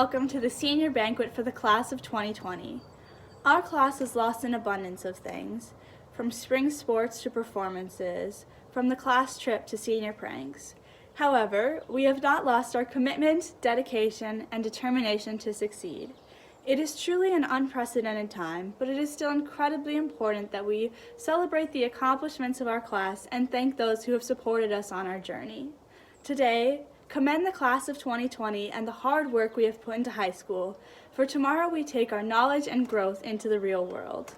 welcome to the senior banquet for the class of 2020. Our class has lost an abundance of things, from spring sports to performances, from the class trip to senior pranks. However, we have not lost our commitment, dedication, and determination to succeed. It is truly an unprecedented time, but it is still incredibly important that we celebrate the accomplishments of our class and thank those who have supported us on our journey. Today, commend the class of 2020 and the hard work we have put into high school, for tomorrow we take our knowledge and growth into the real world.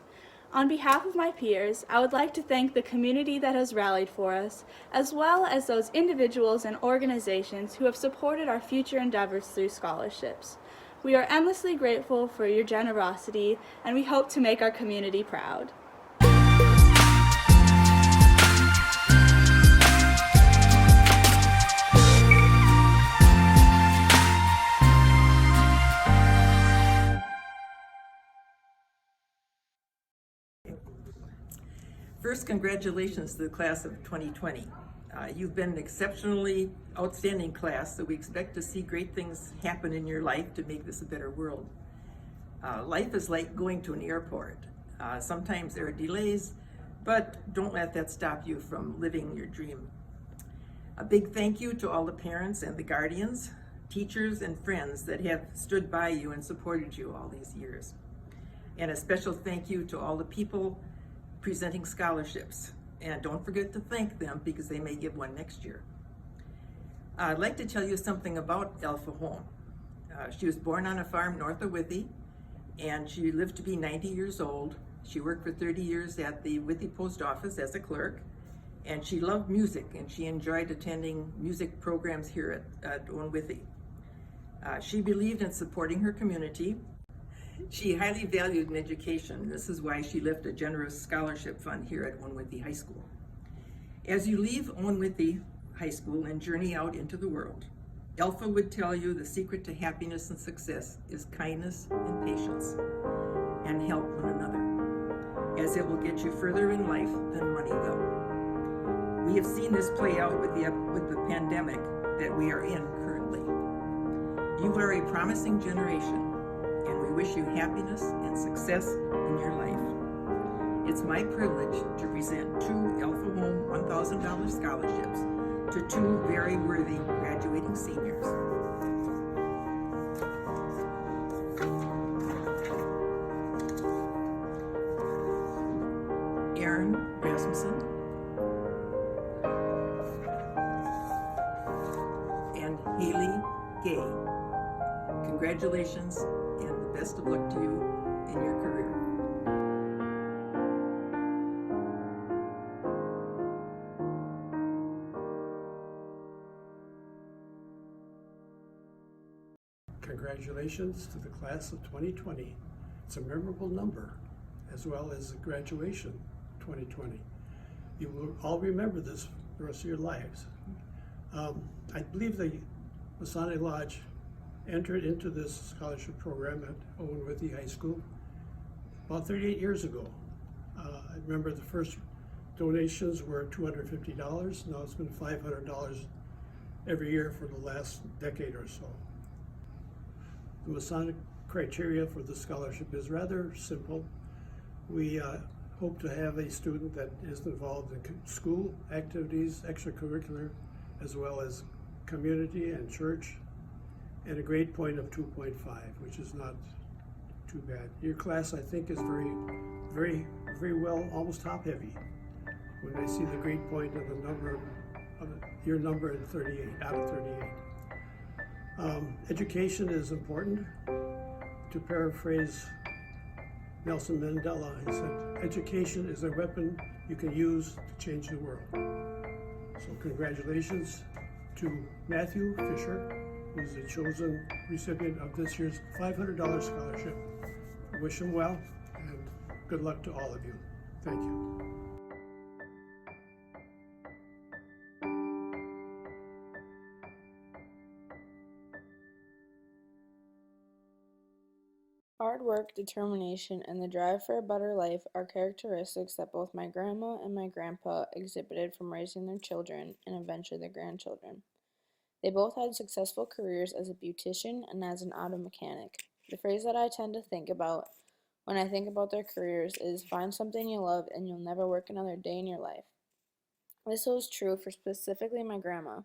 On behalf of my peers, I would like to thank the community that has rallied for us, as well as those individuals and organizations who have supported our future endeavors through scholarships. We are endlessly grateful for your generosity, and we hope to make our community proud. First, congratulations to the class of 2020. You've been an exceptionally outstanding class, so we expect to see great things happen in your life to make this a better world. Life is like going to an airport. Sometimes there are delays, but don't let that stop you from living your dream. A big thank you to all the parents and the guardians, teachers and friends that have stood by you and supported you all these years. And a special thank you to all the people presenting scholarships. And don't forget to thank them because they may give one next year. I'd like to tell you something about Alpha Home. She was born on a farm north of Withee, and she lived to be 90 years old. She worked for 30 years at the Withee Post Office as a clerk, and she loved music, and she enjoyed attending music programs here at Owen-Withee. She believed in supporting her community. She highly valued in education. This is why she left a generous scholarship fund here at Owen-Withee High School. As you leave Owen-Withee High School and journey out into the world, Alpha would tell you the secret to happiness and success is kindness and patience, and help one another, as it will get you further in life than money will. We have seen this play out with the pandemic that we are in currently. You are a promising generation, and we wish you happiness and success in your life. It's my privilege to present two Alpha Home $1,000 scholarships to two very worthy graduating seniors. Aaron Rasmussen and Haley Gay. Congratulations and the best of luck to you in your career. Congratulations to the class of 2020. It's a memorable number, as well as the graduation 2020. You will all remember this the rest of your lives. I believe the Masonic Lodge entered into this scholarship program at Owen-Withee High School about 38 years ago. I remember the first donations were $250. Now it's been $500 every year for the last decade or so. The Masonic criteria for the scholarship is rather simple. We hope to have a student that is involved in school activities, extracurricular, as well as community and church, and a grade point of 2.5, which is not too bad. Your class, I think, is very well, almost top heavy. When I see the grade point and the number of your number in 38 out of 38. Education is important. To paraphrase Nelson Mandela, he said, education is a weapon you can use to change the world. So congratulations to Matthew Fisher, who's the chosen recipient of this year's $500 scholarship. I wish him well, and good luck to all of you. Thank you. Hard work, determination, and the drive for a better life are characteristics that both my grandma and my grandpa exhibited from raising their children and eventually their grandchildren. They both had successful careers as a beautician and as an auto mechanic. The phrase that I tend to think about when I think about their careers is find something you love and you'll never work another day in your life. This holds true for specifically my grandma.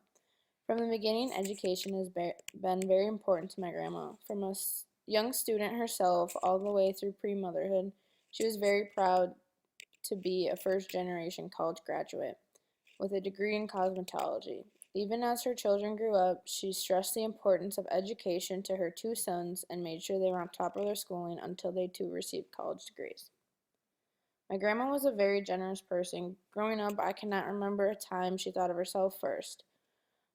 From the beginning, education has been very important to my grandma. From a young student herself all the way through pre-motherhood, she was very proud to be a first-generation college graduate with a degree in cosmetology. Even as her children grew up, she stressed the importance of education to her two sons and made sure they were on top of their schooling until they too received college degrees. My grandma was a very generous person. Growing up, I cannot remember a time she thought of herself first.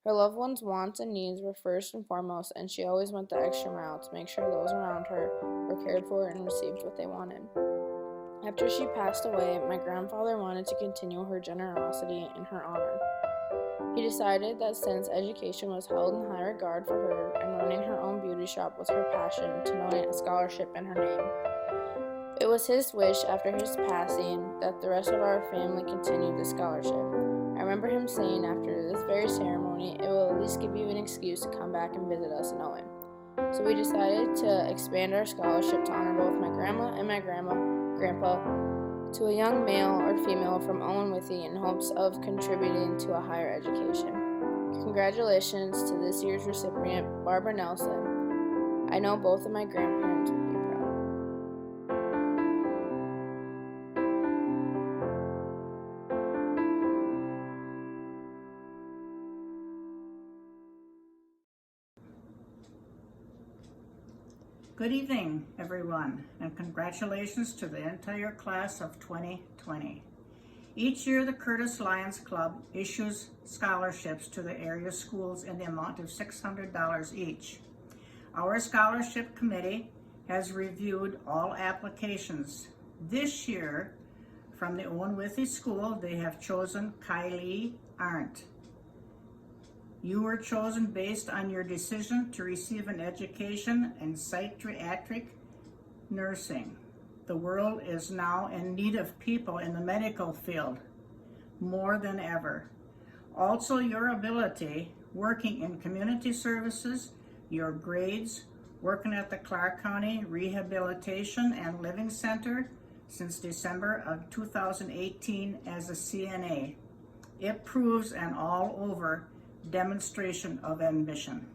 Her loved ones' wants and needs were first and foremost, and she always went the extra mile to make sure those around her were cared for and received what they wanted. After she passed away, my grandfather wanted to continue her generosity in her honor. He decided that since education was held in high regard for her and running her own beauty shop was her passion, to donate a scholarship in her name. It was his wish after his passing that the rest of our family continued the scholarship. I remember him saying after this very ceremony, it will at least give you an excuse to come back and visit us in Owen. So we decided to expand our scholarship to honor both my grandma and my grandpa to a young male or female from Owen-Withee in hopes of contributing to a higher education. Congratulations to this year's recipient, Barbara Nelson. I know both of my grandparents would be proud. Good evening, everyone, and congratulations to the entire class of 2020. Each year, the Curtis Lions Club issues scholarships to the area schools in the amount of $600 each. Our scholarship committee has reviewed all applications. This year, from the Owen-Withee School, they have chosen Kylie Arndt. You were chosen based on your decision to receive an education in psychiatric nursing. The world is now in need of people in the medical field more than ever. Also, your ability working in community services, your grades, working at the Clark County Rehabilitation and Living Center since December of 2018 as a CNA. It proves an all-over demonstration of ambition.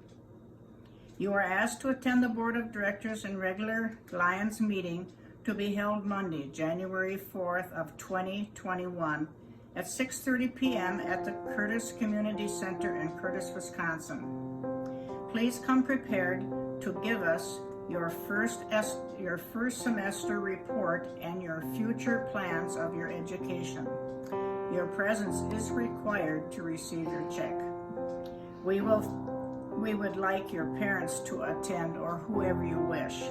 You are asked to attend the Board of Directors and regular Lions meeting to be held Monday, January 4th of 2021 at 6:30 p.m. at the Curtis Community Center in Curtis, Wisconsin. Please come prepared to give us your first semester report and your future plans of your education. Your presence is required to receive your check. We would like your parents to attend or whoever you wish.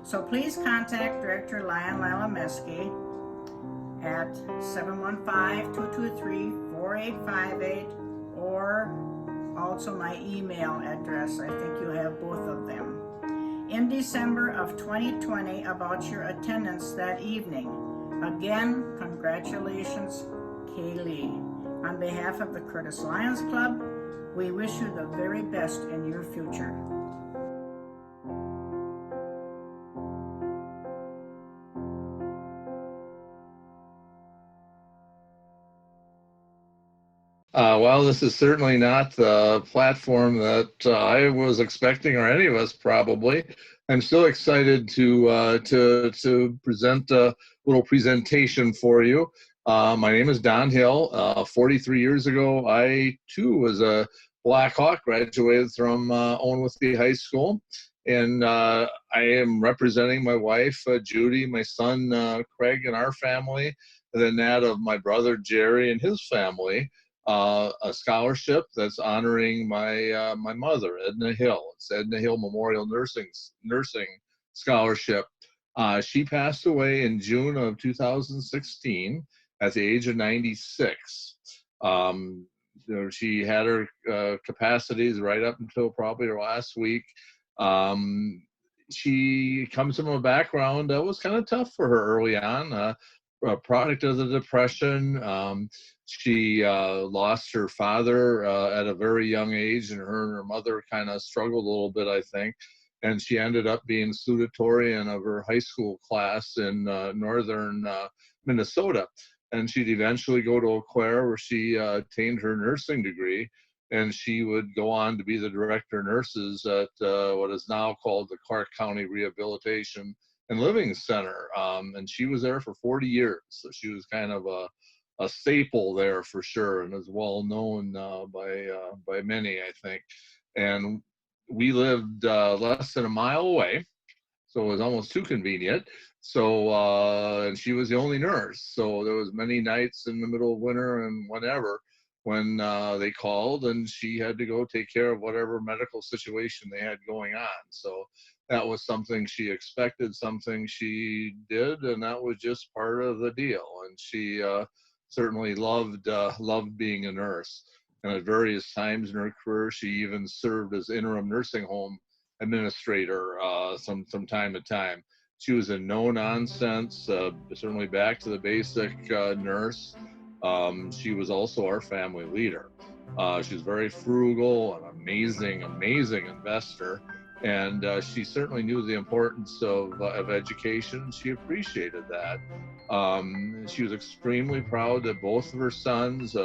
So please contact Director Lyon Lila Meske at 715-223-4858 or also my email address. I think you have both of them. In December of 2020 about your attendance that evening. Again, congratulations, Kaylee. On behalf of the Curtis Lions Club, we wish you the very best in your future. Well, this is certainly not the platform that I was expecting, or any of us probably. I'm still excited to present a little presentation for you. My name is Don Hill. 43 years ago, I too was a Black Hawk, graduated from Owen-Withee High School, and I am representing my wife, Judy, my son, Craig, and our family, and then that of my brother, Jerry, and his family. A scholarship that's honoring my my mother, Edna Hill. It's Edna Hill Memorial Nursing Scholarship. She passed away in June of 2016 at the age of 96. She had her capacities right up until probably her last week. She comes from a background that was kind of tough for her early on. a product of the Depression. She lost her father at a very young age, and her mother kind of struggled a little bit, I think. And she ended up being salutatorian of her high school class in northern Minnesota. And she'd eventually go to Eau Claire, where she attained her nursing degree. And she would go on to be the director of nurses at what is now called the Clark County Rehabilitation and Living Center. And she was there for 40 years. So she was kind of a staple there for sure, and is well known by many, I think. And we lived less than a mile away, so it was almost too convenient. So, and she was the only nurse. So there was many nights in the middle of winter and whenever when they called, and she had to go take care of whatever medical situation they had going on. So that was something she expected, something she did, and that was just part of the deal. And she certainly loved being a nurse. And at various times in her career, she even served as interim nursing home administrator from time to time. She was a no-nonsense, certainly back to the basic nurse. She was also our family leader. She was very frugal, an amazing investor. And she certainly knew the importance of education. She appreciated that. She was extremely proud that both of her sons,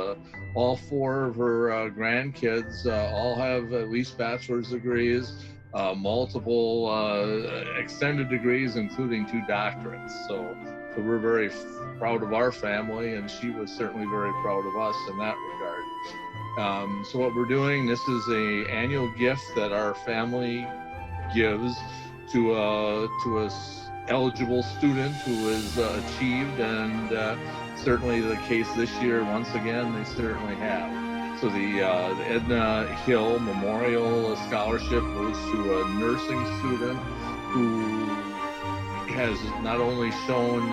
all four of her grandkids, all have at least bachelor's degrees, multiple extended degrees, including 2 doctorates. So we're very proud of our family, and she was certainly very proud of us in that regard. So what we're doing, this is an annual gift that our family gives to a eligible student who has achieved, and certainly the case this year, once again, they certainly have. So the Edna Hill Memorial Scholarship goes to a nursing student who has not only shown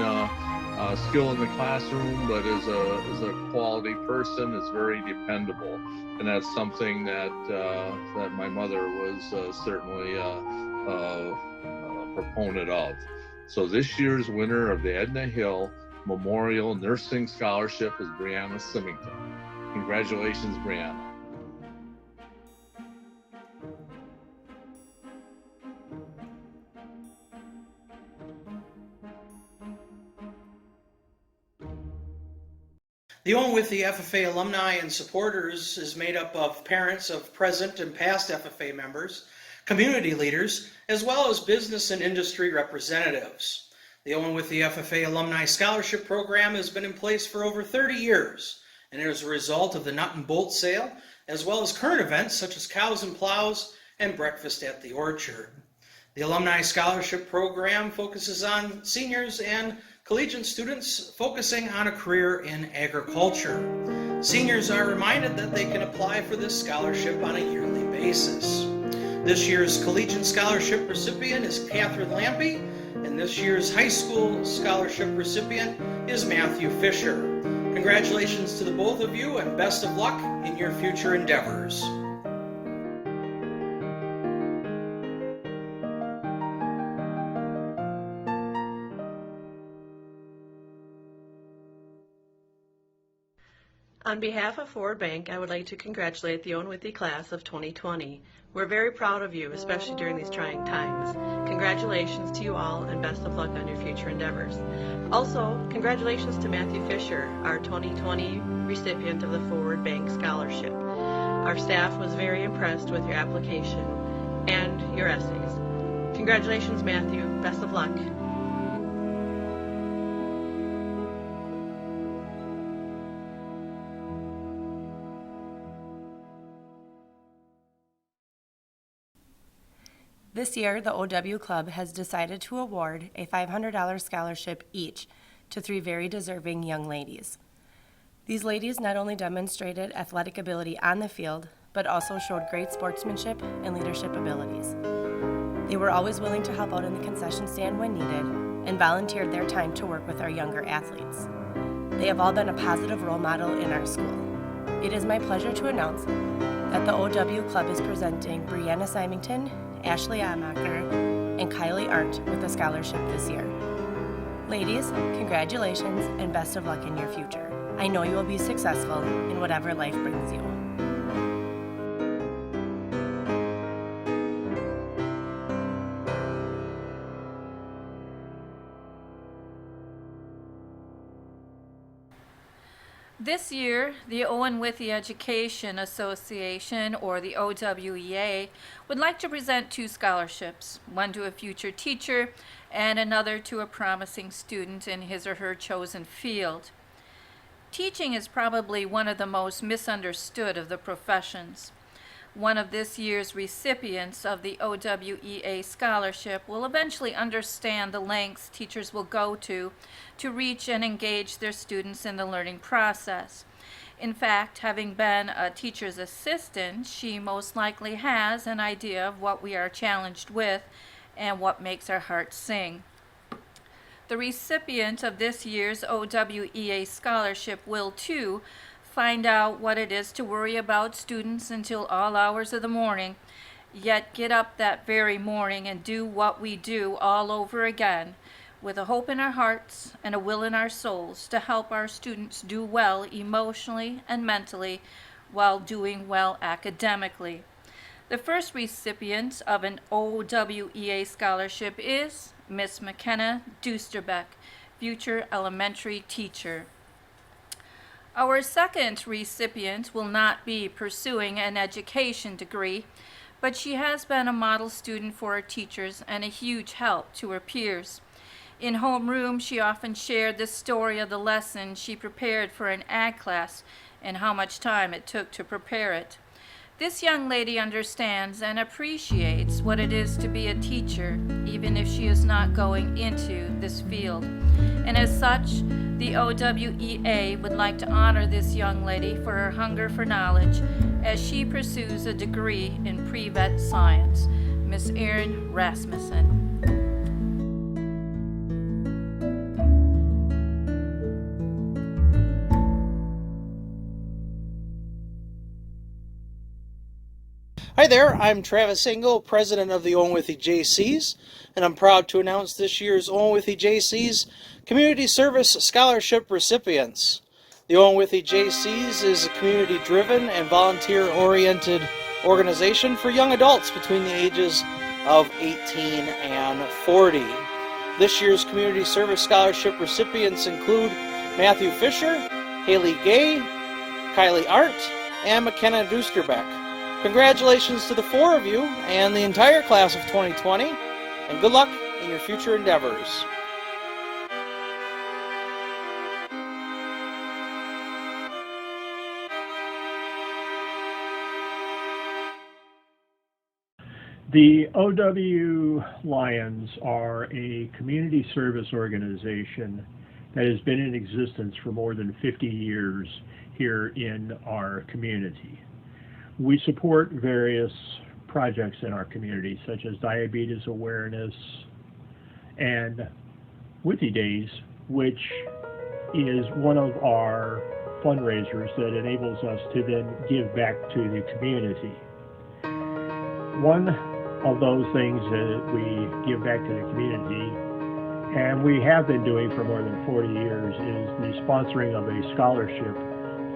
skill in the classroom, but is a quality person, is very dependable. And that's something that my mother was certainly a proponent of. So this year's winner of the Edna Hill Memorial Nursing Scholarship is Brianna Symington. Congratulations, Brianna. The Owen-Withee FFA alumni and supporters is made up of parents of present and past FFA members, community leaders, as well as business and industry representatives. The Owen-Withee FFA Alumni Scholarship Program has been in place for over 30 years, and it is a result of the Nut and Bolt sale, as well as current events such as Cows and Plows and Breakfast at the Orchard. The Alumni Scholarship Program focuses on seniors and collegiate students focusing on a career in agriculture. Seniors are reminded that they can apply for this scholarship on a yearly basis. This year's collegiate scholarship recipient is Catherine Lampy, and this year's high school scholarship recipient is Matthew Fisher. Congratulations to the both of you, and best of luck in your future endeavors. On behalf of Forward Bank, I would like to congratulate the Owen-Withee class of 2020. We're very proud of you, especially during these trying times. Congratulations to you all, and best of luck on your future endeavors. Also, congratulations to Matthew Fisher, our 2020 recipient of the Forward Bank Scholarship. Our staff was very impressed with your application and your essays. Congratulations, Matthew. Best of luck. This year, the OW Club has decided to award a $500 scholarship each to 3 very deserving young ladies. These ladies not only demonstrated athletic ability on the field, but also showed great sportsmanship and leadership abilities. They were always willing to help out in the concession stand when needed and volunteered their time to work with our younger athletes. They have all been a positive role model in our school. It is my pleasure to announce that the OW Club is presenting Brianna Symington, Ashley Amacher, and Kylie Arndt with a scholarship this year. Ladies, congratulations and best of luck in your future. I know you will be successful in whatever life brings you. This year, the Owen-Withee Education Association, or the OWEA, would like to present 2 scholarships, one to a future teacher and another to a promising student in his or her chosen field. Teaching is probably one of the most misunderstood of the professions. One of this year's recipients of the OWEA scholarship will eventually understand the lengths teachers will go to reach and engage their students in the learning process. In fact, having been a teacher's assistant, she most likely has an idea of what we are challenged with and what makes our hearts sing. The recipient of this year's OWEA scholarship will, too, find out what it is to worry about students until all hours of the morning, yet get up that very morning and do what we do all over again, with a hope in our hearts and a will in our souls to help our students do well emotionally and mentally while doing well academically. The first recipient of an OWEA scholarship is Miss McKenna Dusterbeck, future elementary teacher. Our second recipient will not be pursuing an education degree, but she has been a model student for her teachers and a huge help to her peers. In homeroom, she often shared the story of the lesson she prepared for an ag class and how much time it took to prepare it. This young lady understands and appreciates what it is to be a teacher, even if she is not going into this field. And as such, the OWEA would like to honor this young lady for her hunger for knowledge as she pursues a degree in pre-vet science. Miss Erin Rasmussen. Hi there, I'm Travis Engel, president of the Owen-Withee JCs, and I'm proud to announce this year's Owen-Withee JCs Community Service Scholarship recipients. The Owen-Withee JCs is a community-driven and volunteer-oriented organization for young adults between the ages of 18 and 40. This year's Community Service Scholarship recipients include Matthew Fisher, Haley Gay, Kylie Art, and McKenna Dusterbeck. Congratulations to the 4 of you and the entire class of 2020, and good luck in your future endeavors. The OW Lions are a community service organization that has been in existence for more than 50 years here in our community. We support various projects in our community, such as diabetes awareness and Withee Days, which is one of our fundraisers that enables us to then give back to the community. One of those things that we give back to the community, and we have been doing for more than 40 years, is the sponsoring of a scholarship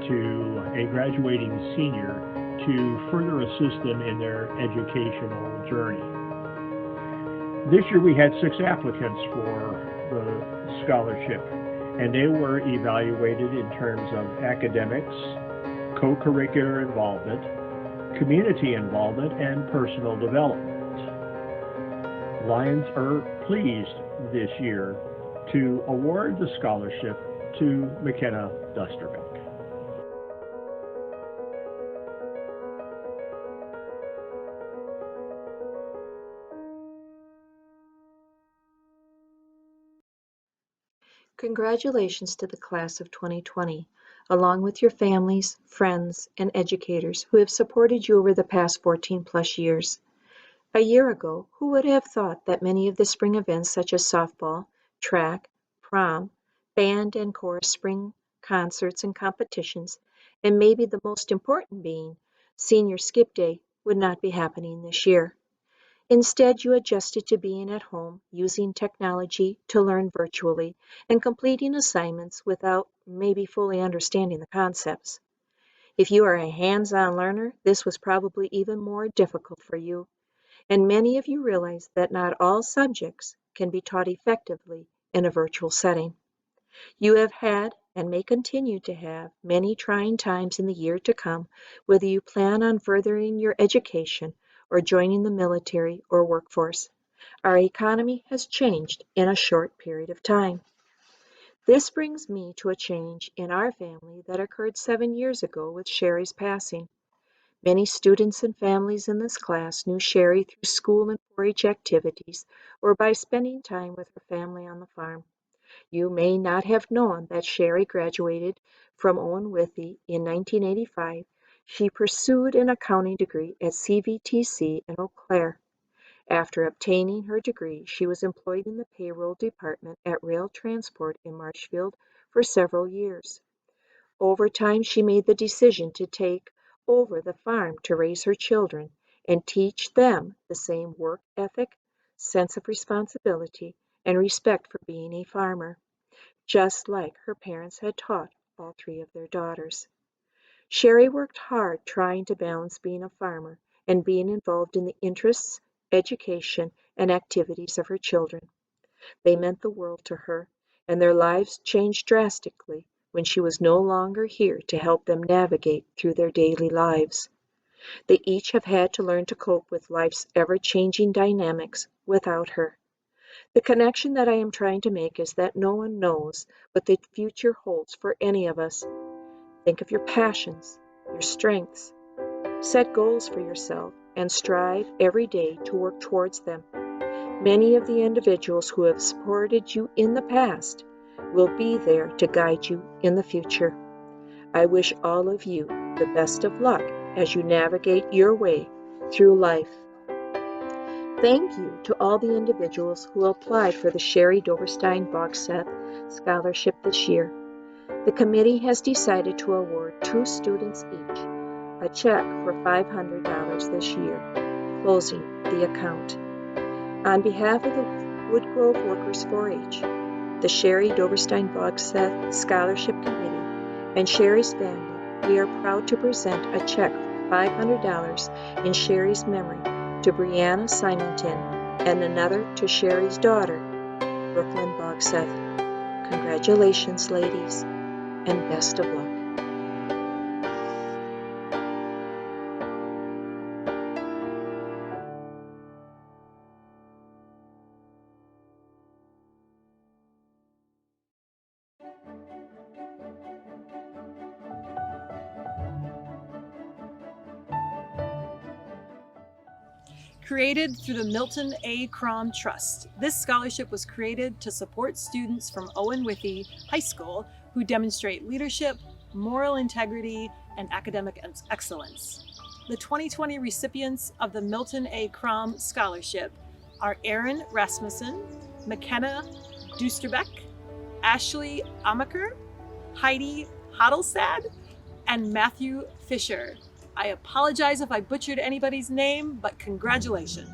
to a graduating senior to further assist them in their educational journey. This year we had 6 applicants for the scholarship, and they were evaluated in terms of academics, co-curricular involvement, community involvement, and personal development. Lions are pleased this year to award the scholarship to McKenna Dusterbeck. Congratulations to the class of 2020, along with your families, friends, and educators who have supported you over the past 14+ years. A year ago, who would have thought that many of the spring events such as softball, track, prom, band and chorus spring concerts and competitions, and maybe the most important being senior skip day, would not be happening this year. Instead, you adjusted to being at home, using technology to learn virtually, and completing assignments without maybe fully understanding the concepts. If you are a hands-on learner, this was probably even more difficult for you, and many of you realize that not all subjects can be taught effectively in a virtual setting. You have had and may continue to have many trying times in the year to come, whether you plan on furthering your education or joining the military or workforce. Our economy has changed in a short period of time. This brings me to a change in our family that occurred 7 years ago with Sherry's passing. Many students and families in this class knew Sherry through school and 4-H activities or by spending time with her family on the farm. You may not have known that Sherry graduated from Owen-Withee in 1985. She pursued an accounting degree at CVTC in Eau Claire. After obtaining her degree, she was employed in the payroll department at Rail Transport in Marshfield for several years. Over time, she made the decision to take over the farm to raise her children and teach them the same work ethic, sense of responsibility, and respect for being a farmer, just like her parents had taught all 3 of their daughters. Sherry worked hard trying to balance being a farmer and being involved in the interests, education, and activities of her children. They meant the world to her, and their lives changed drastically when she was no longer here to help them navigate through their daily lives. They each have had to learn to cope with life's ever-changing dynamics without her. The connection that I am trying to make is that no one knows what the future holds for any of us. Think of your passions, your strengths. Set goals for yourself and strive every day to work towards them. Many of the individuals who have supported you in the past will be there to guide you in the future. I wish all of you the best of luck as you navigate your way through life. Thank you to all the individuals who applied for the Sherry Doberstein Bogseth Scholarship this year. The committee has decided to award 2 students each a check for $500 this year, closing the account. On behalf of the Woodgrove Workers 4-H, the Sherry Doberstein Bogseth Scholarship Committee, and Sherry's family, we are proud to present a check for $500 in Sherry's memory to Brianna Simonton and another to Sherry's daughter, Brooklyn Bogseth. Congratulations, ladies, and best of luck. Created through the Milton A. Crom Trust. This scholarship was created to support students from Owen-Withee High School who demonstrate leadership, moral integrity, and academic excellence. The 2020 recipients of the Milton A. Crom Scholarship are Aaron Rasmussen, McKenna Dusterbeck, Ashley Amaker, Heidi Hoddlestad, and Matthew Fisher. I apologize if I butchered anybody's name, but congratulations.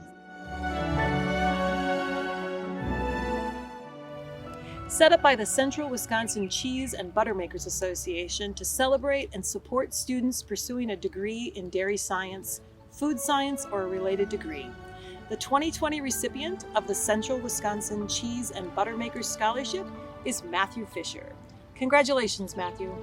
Set up by the Central Wisconsin Cheese and Butter Makers Association to celebrate and support students pursuing a degree in dairy science, food science, or a related degree. The 2020 recipient of the Central Wisconsin Cheese and Butter Makers Scholarship is Matthew Fisher. Congratulations, Matthew.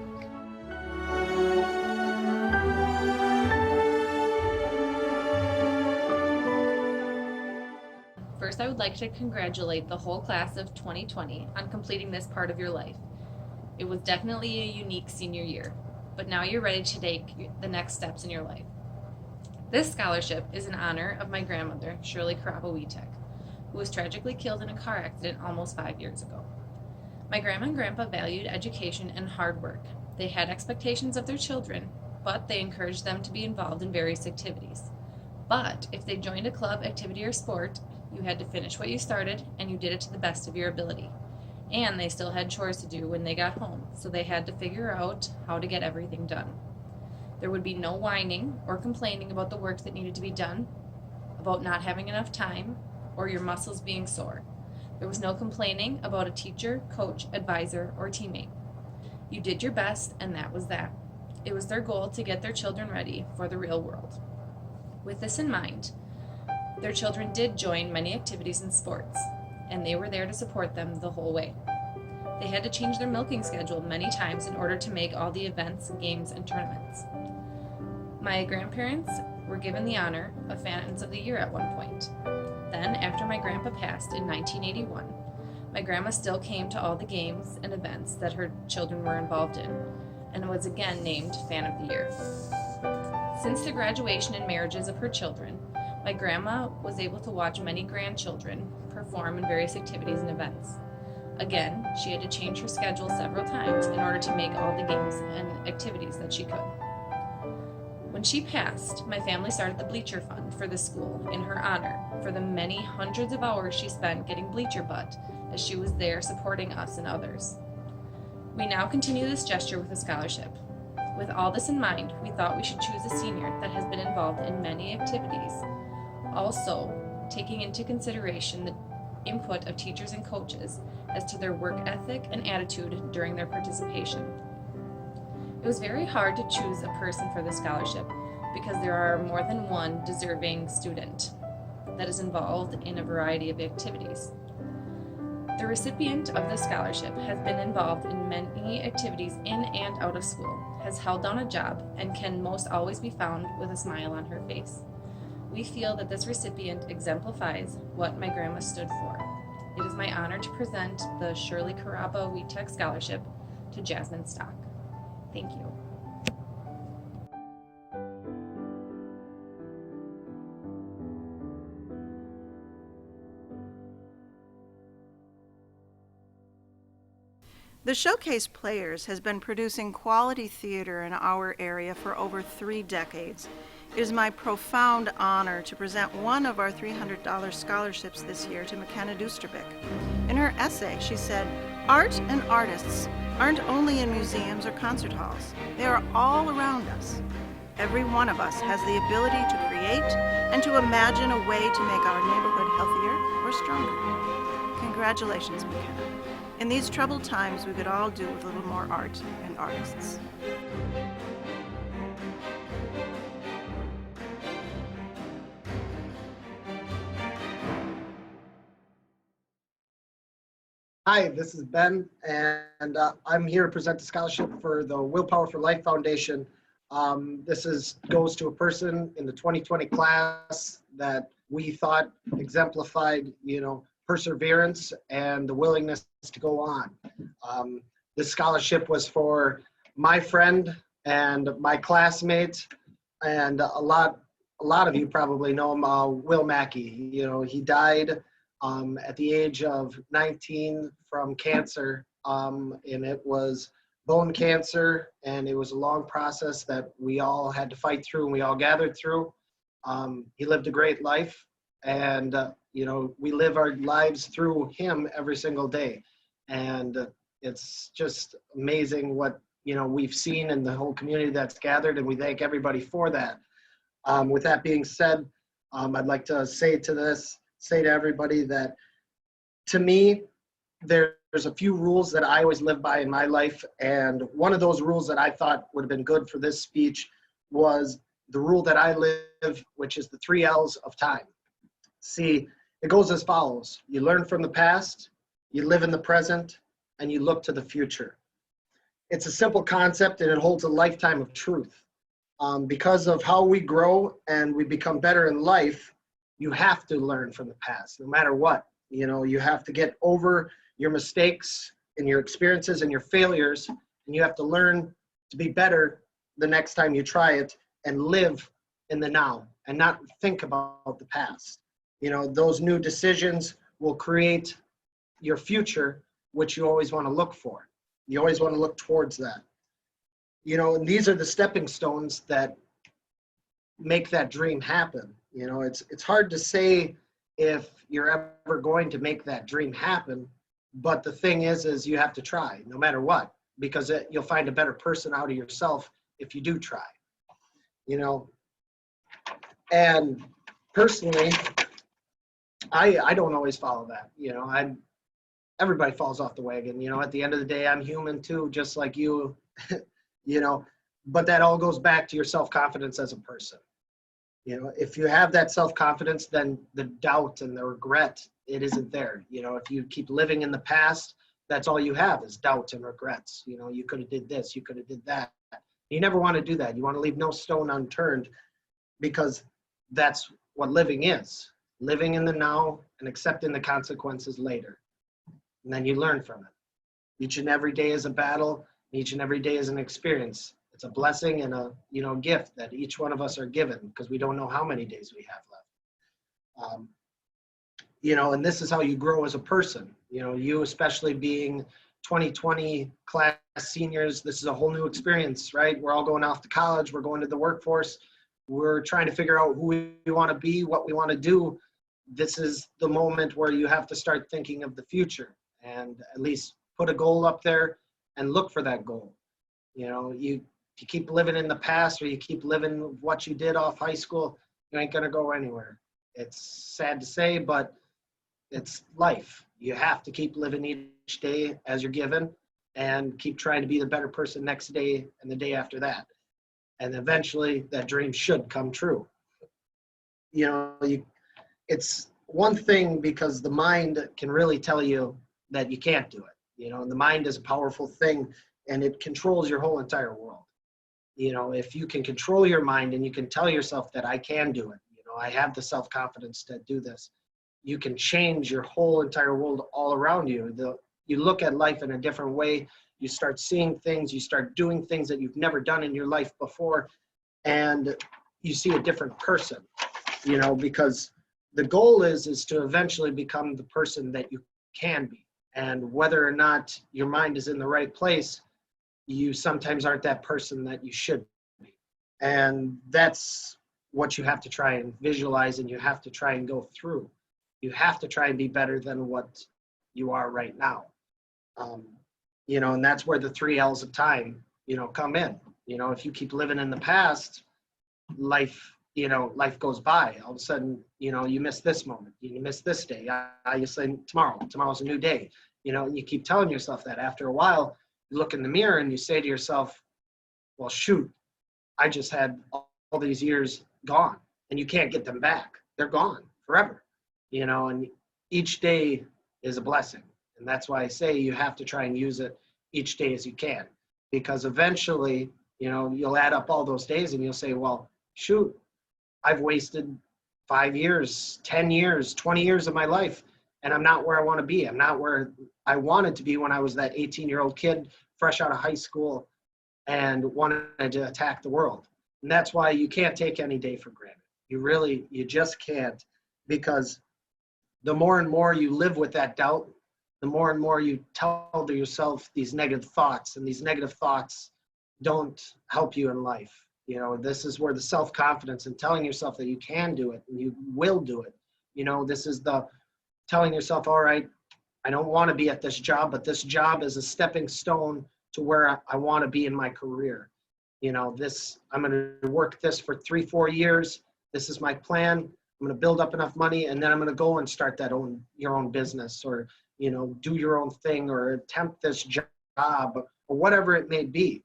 First, I would like to congratulate the whole class of 2020 on completing this part of your life. It was definitely a unique senior year, but now you're ready to take the next steps in your life. This scholarship is in honor of my grandmother, Shirley Karabawitek, who was tragically killed in a car accident almost 5 years ago. My grandma and grandpa valued education and hard work. They had expectations of their children, but they encouraged them to be involved in various activities. But if they joined a club, activity, or sport, you had to finish what you started, and you did it to the best of your ability. And they still had chores to do when they got home, so they had to figure out how to get everything done. There would be no whining or complaining about the work that needed to be done. about not having enough time, or your muscles being sore. There was no complaining about a teacher, coach, advisor, or teammate. You did your best, and that was that. It was their goal to get their children ready for the real world. With this in mind, their children did join many activities and sports, and they were there to support them the whole way. They had to change their milking schedule many times in order to make all the events, games, and tournaments. My grandparents were given the honor of Fans of the Year at one point. Then, after my grandpa passed in 1981, my grandma still came to all the games and events that her children were involved in, and was again named Fan of the Year. Since the graduation and marriages of her children, my grandma was able to watch many grandchildren perform in various activities and events. Again, she had to change her schedule several times in order to make all the games and activities that she could. When she passed, my family started the Bleacher Fund for the school in her honor for the many hundreds of hours she spent getting bleacher butt as she was there supporting us and others. We now continue this gesture with a scholarship. With all this in mind, we thought we should choose a senior that has been involved in many activities, also taking into consideration the input of teachers and coaches as to their work ethic and attitude during their participation. It was very hard to choose a person for the scholarship because there are more than one deserving student that is involved in a variety of activities. The recipient of the scholarship has been involved in many activities in and out of school, has held down a job, and can most always be found with a smile on her face. We feel that this recipient exemplifies what my grandma stood for. It is my honor to present the Shirley Caraba Wheat Tech Scholarship to Jasmine Stock. Thank you. The Showcase Players has been producing quality theater in our area for over 3 decades. It is my profound honor to present one of our $300 scholarships this year to McKenna Dusterbick. In her essay, she said, "Art and artists aren't only in museums or concert halls. They are all around us. Every one of us has the ability to create and to imagine a way to make our neighborhood healthier or stronger." Congratulations, McKenna. In these troubled times, we could all do with a little more art and artists. Hi, this is Ben, and I'm here to present the scholarship for the Willpower for Life Foundation. This goes to a person in the 2020 class that we thought exemplified, perseverance and the willingness to go on. This scholarship was for my friend and my classmates, and a lot of you probably know him, Will Mackey. He died at the age of 19 from cancer, and it was bone cancer, and it was a long process that we all had to fight through and we all gathered through. He lived a great life, and we live our lives through him every single day, and it's just amazing what we've seen in the whole community that's gathered, and we thank everybody for that. With that being said, I'd like to say to everybody that, to me, there's a few rules that I always live by in my life, and one of those rules that I thought would have been good for this speech was the rule that I live, which is the 3 L's of time. See, it goes as follows: you learn from the past, you live in the present, and you look to the future. It's a simple concept, and it holds a lifetime of truth. Because of how we grow and we become better in life, you have to learn from the past, no matter what. You have to get over your mistakes and your experiences and your failures, and you have to learn to be better the next time you try it and live in the now and not think about the past. Those new decisions will create your future, which you always want to look for. You always want to look towards that. And these are the stepping stones that make that dream happen. It's hard to say if you're ever going to make that dream happen, but the thing is you have to try no matter what, because you'll find a better person out of yourself if you do try. And personally, I don't always follow that. Everybody falls off the wagon. At the end of the day, I'm human too, just like you. you know, but that all goes back to your self-confidence as a person. If you have that self-confidence, then the doubt and the regret, it isn't there. If you keep living in the past, that's all you have is doubt and regrets. You could have did this, you could have did that. You never want to do that. You want to leave no stone unturned, because that's what living is. Living in the now and accepting the consequences later. And then you learn from it. Each and every day is a battle. Each and every day is an experience. It's a blessing and a gift that each one of us are given, because we don't know how many days we have left. And this is how you grow as a person. You especially being 2020 class seniors, this is a whole new experience, right? We're all going off to college. We're going to the workforce. We're trying to figure out who we want to be, what we want to do. This is the moment where you have to start thinking of the future and at least put a goal up there and look for that goal. You keep living in the past, or you keep living what you did off high school, you ain't gonna go anywhere. It's sad to say, but it's life. You have to keep living each day as you're given, and keep trying to be the better person next day and the day after that. And eventually that dream should come true. It's one thing, because the mind can really tell you that you can't do it. And the mind is a powerful thing, and it controls your whole entire world. If you can control your mind and you can tell yourself that I can do it, I have the self-confidence to do this, you can change your whole entire world all around you. You look at life in a different way. You start seeing things, you start doing things that you've never done in your life before, and you see a different person, because the goal is to eventually become the person that you can be. And whether or not your mind is in the right place, you sometimes aren't that person that you should be. And that's what you have to try and visualize, and you have to try and go through. You have to try and be better than what you are right now. And that's where the 3 L's of time, come in. If you keep living in the past, life goes by. All of a sudden, you miss this moment, you miss this day. You say tomorrow's a new day. And you keep telling yourself that. After a while, you look in the mirror and you say to yourself, well, shoot, I just had all these years gone, and you can't get them back. They're gone forever, and each day is a blessing. And that's why I say you have to try and use it each day as you can, because eventually, you'll add up all those days and you'll say, well, shoot, I've wasted 5 years, 10 years, 20 years of my life, and I'm not where I want to be. I'm not where I wanted to be when I was that 18-year-old kid, fresh out of high school, and wanted to attack the world. And that's why you can't take any day for granted. You just can't, because the more and more you live with that doubt, the more and more you tell to yourself these negative thoughts, and these negative thoughts don't help you in life. This is where the self-confidence and telling yourself that you can do it and you will do it. This is the telling yourself, all right, I don't want to be at this job, but this job is a stepping stone to where I want to be in my career. I'm going to work this for 3-4 years. This is my plan. I'm going to build up enough money, and then I'm going to go and start your own business, or, do your own thing, or attempt this job, or whatever it may be.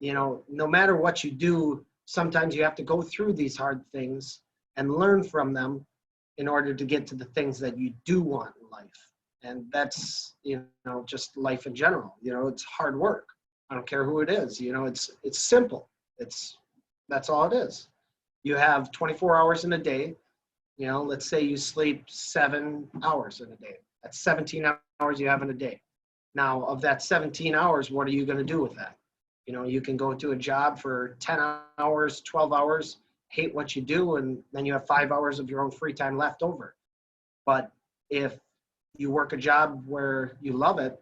No matter what you do, sometimes you have to go through these hard things and learn from them in order to get to the things that you do want in life. And that's, just life in general. It's hard work. I don't care who it is. It's simple. That's all it is. You have 24 hours in a day. Let's say you sleep 7 hours in a day. That's 17 hours you have in a day. Now, of that 17 hours, what are you going to do with that? You can go to a job for 10 hours, 12 hours, hate what you do, and then you have 5 hours of your own free time left over. But if you work a job where you love it,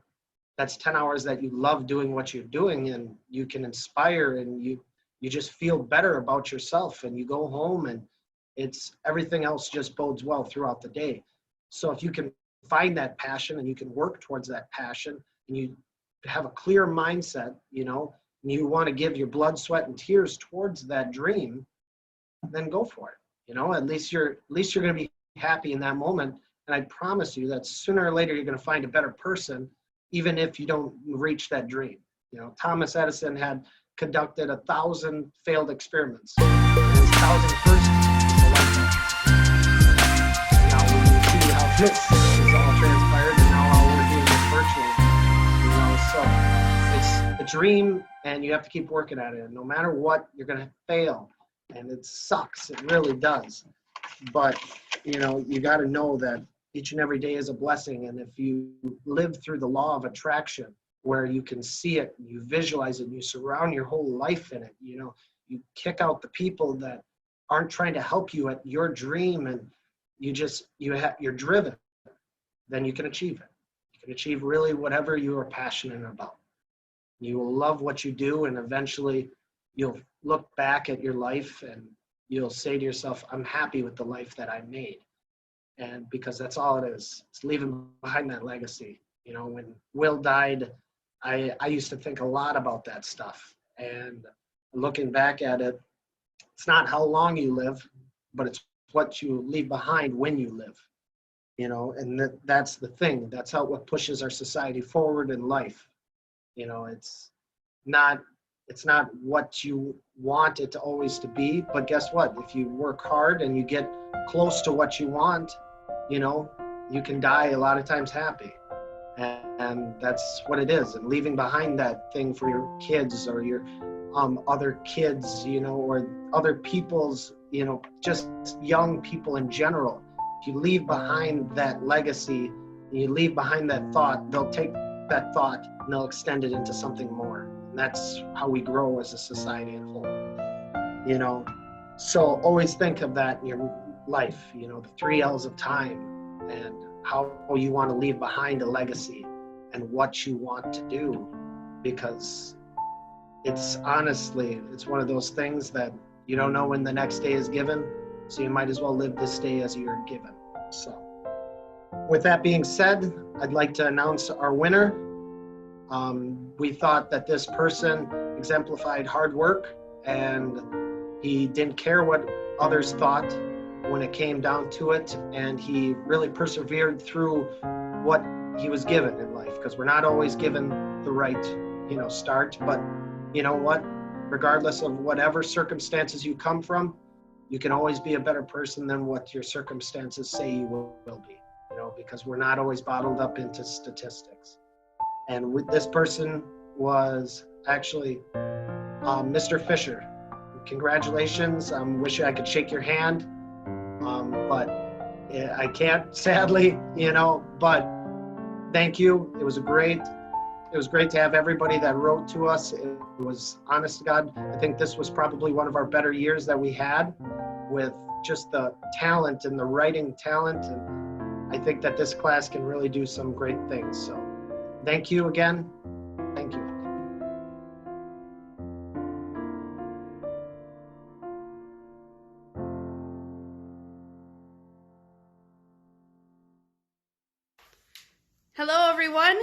that's 10 hours that you love doing what you're doing, and you can inspire, and you just feel better about yourself, and you go home, and everything else just bodes well throughout the day. So if you can find that passion and you can work towards that passion, and you have a clear mindset, and you want to give your blood, sweat, and tears towards that dream, then go for it. At least you're going to be happy in that moment. And I promise you that sooner or later you're going to find a better person, even if you don't reach that dream. Thomas Edison had conducted 1,000 failed experiments. And his 1,000th was the light bulb. Now when you see how this is all transpired, and now how we're doing this virtually, so it's a dream, and you have to keep working at it. And no matter what, you're going to fail, and it sucks. It really does. But you got to know that each and every day is a blessing. And if you live through the law of attraction, where you can see it, you visualize it, and you surround your whole life in it, you kick out the people that aren't trying to help you at your dream, and you're driven, then you can achieve it. You can achieve really whatever you are passionate about. You will love what you do, and eventually you'll look back at your life and you'll say to yourself, I'm happy with the life that I made. And because that's all it is. It's leaving behind that legacy. When Will died, I used to think a lot about that stuff. And looking back at it, it's not how long you live, but it's what you leave behind when you live. And that's the thing. That's what pushes our society forward in life. It's not what you want it to always to be, but guess what? If you work hard and you get close to what you want, you can die a lot of times happy. And that's what it is. And leaving behind that thing for your kids or your other kids, or other people's, just young people in general. If you leave behind that legacy, you leave behind that thought, they'll take that thought and they'll extend it into something more. And that's how we grow as a society as a whole. So always think of that in your life, the 3 L's of time, and how you want to leave behind a legacy and what you want to do, because it's one of those things that you don't know when the next day is given, so you might as well live this day as you're given. So with that being said, I'd like to announce our winner. We thought that this person exemplified hard work, and he didn't care what others thought when it came down to it, and he really persevered through what he was given in life, because we're not always given the right start. But you know what, regardless of whatever circumstances you come from, you can always be a better person than what your circumstances say you will be, because we're not always bottled up into statistics. And with this person was actually Mr. Fisher. Congratulations. Wish I could shake your hand, but I can't, sadly, but thank you. It was great to have everybody that wrote to us. It was, honest to God, I think this was probably one of our better years that we had, with just the talent and the writing talent. And I think that this class can really do some great things. So thank you again. Thank you. Hello everyone.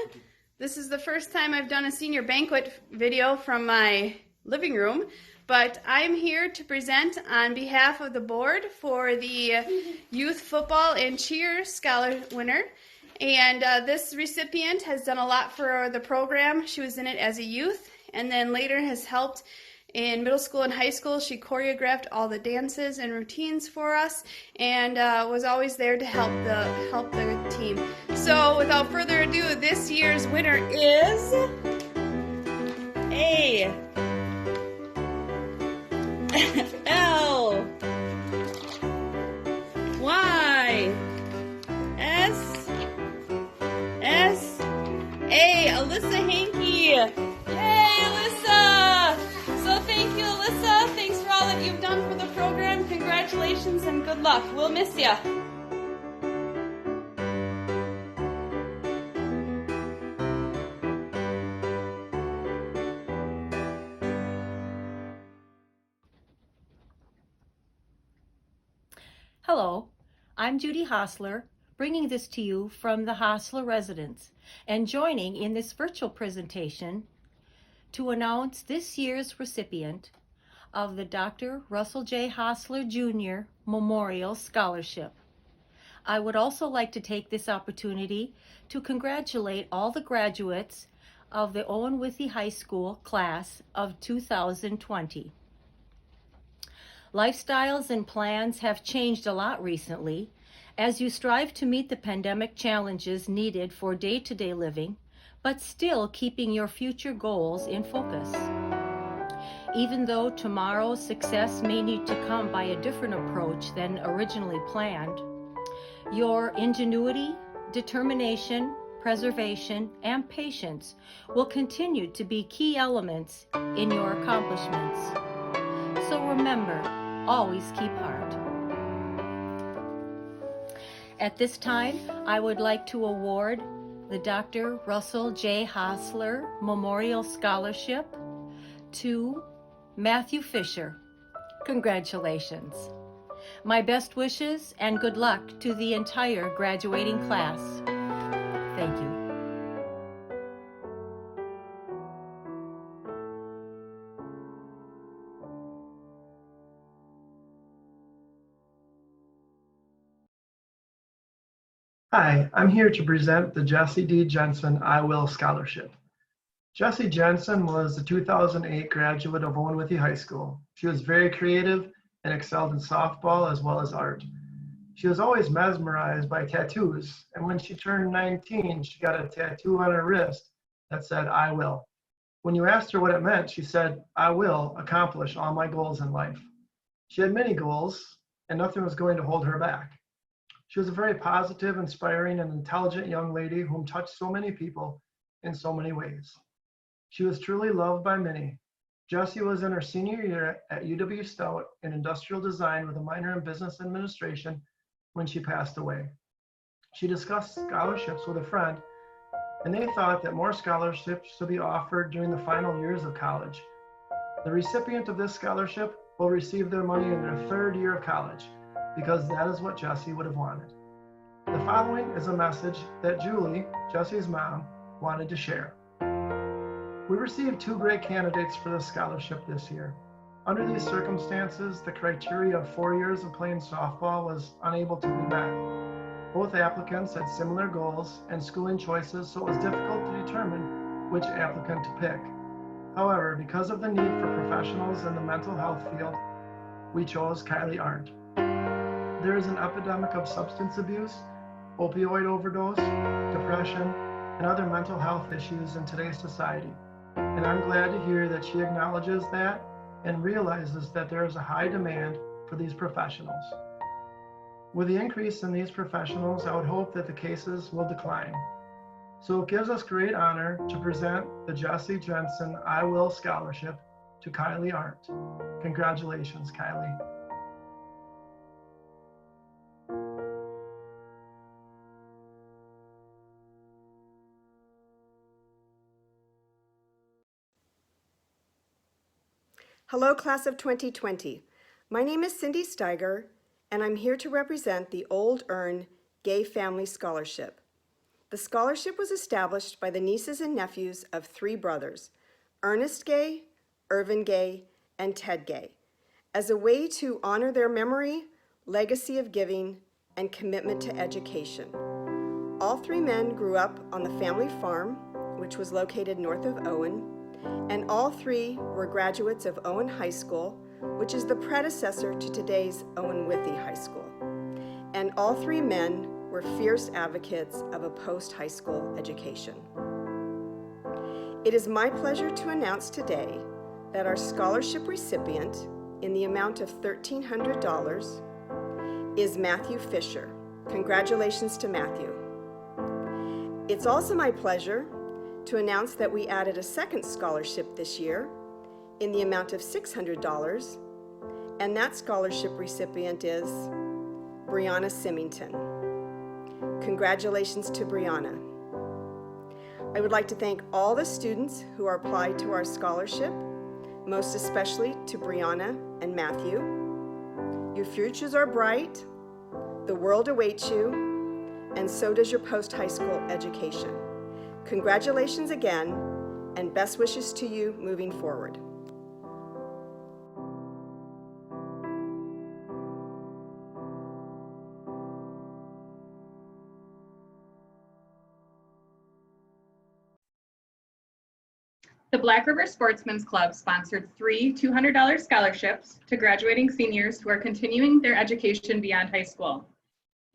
This is the first time I've done a senior banquet video from my living room, but I'm here to present on behalf of the board for the youth football and cheer scholar winner. And this recipient has done a lot for the program. She was in it as a youth, and then later has helped in middle school and high school. She choreographed all the dances and routines for us, and was always there to help the team. So without further ado, this year's winner is A L Y S S A, Alyssa Hankey. Yay, Alyssa! So thank you, Alyssa. Thanks for all that you've done for the program. Congratulations and good luck. We'll miss ya. Hello, I'm Judy Hostler, bringing this to you from the Hostler residence, and joining in this virtual presentation to announce this year's recipient of the Dr. Russell J. Hostler Jr. Memorial Scholarship. I would also like to take this opportunity to congratulate all the graduates of the Owen-Withee High School class of 2020. Lifestyles and plans have changed a lot recently as you strive to meet the pandemic challenges needed for day-to-day living, but still keeping your future goals in focus. Even though tomorrow's success may need to come by a different approach than originally planned, your ingenuity, determination, preservation, and patience will continue to be key elements in your accomplishments. So remember, always keep heart. At this time, I would like to award the Dr. Russell J. Hostler Memorial Scholarship to Matthew Fisher. Congratulations. My best wishes and good luck to the entire graduating class. Thank you. Hi, I'm here to present the Jessie D. Jensen I Will Scholarship. Jessie Jensen was a 2008 graduate of Owen-Withee High School. She was very creative and excelled in softball as well as art. She was always mesmerized by tattoos, and when she turned 19, she got a tattoo on her wrist that said, "I will." When you asked her what it meant, she said, "I will accomplish all my goals in life." She had many goals, and nothing was going to hold her back. She was a very positive, inspiring, and intelligent young lady whom touched so many people in so many ways. She was truly loved by many. Jessie was in her senior year at UW Stout in industrial design with a minor in business administration when she passed away. She discussed scholarships with a friend, and they thought that more scholarships should be offered during the final years of college. The recipient of this scholarship will receive their money in their third year of college, because that is what Jessie would have wanted. The following is a message that Julie, Jessie's mom, wanted to share. We received 2 great candidates for this scholarship this year. Under these circumstances, the criteria of 4 years of playing softball was unable to be met. Both applicants had similar goals and schooling choices, so it was difficult to determine which applicant to pick. However, because of the need for professionals in the mental health field, we chose Kylie Arndt. There is an epidemic of substance abuse, opioid overdose, depression, and other mental health issues in today's society. And I'm glad to hear that she acknowledges that and realizes that there is a high demand for these professionals. With the increase in these professionals, I would hope that the cases will decline. So it gives us great honor to present the Jessie Jensen I Will Scholarship to Kylie Arndt. Congratulations, Kylie. Hello, class of 2020. My name is Cindy Steiger, and I'm here to represent the Old Earn Gay Family Scholarship. The scholarship was established by the nieces and nephews of 3 brothers, Ernest Gay, Irvin Gay, and Ted Gay, as a way to honor their memory, legacy of giving, and commitment to education. All 3 men grew up on the family farm, which was located north of Owen, and all 3 were graduates of Owen High School, which is the predecessor to today's Owen-Withee High School. And all 3 men were fierce advocates of a post-high school education. It is my pleasure to announce today that our scholarship recipient, in the amount of $1,300, is Matthew Fisher. Congratulations to Matthew. It's also my pleasure to announce that we added a second scholarship this year in the amount of $600, and that scholarship recipient is Brianna Symington. Congratulations to Brianna. I would like to thank all the students who are applied to our scholarship, most especially to Brianna and Matthew. Your futures are bright, the world awaits you, and so does your post-high school education. Congratulations again, and best wishes to you moving forward. The Black River Sportsman's Club sponsored 3 $200 scholarships to graduating seniors who are continuing their education beyond high school.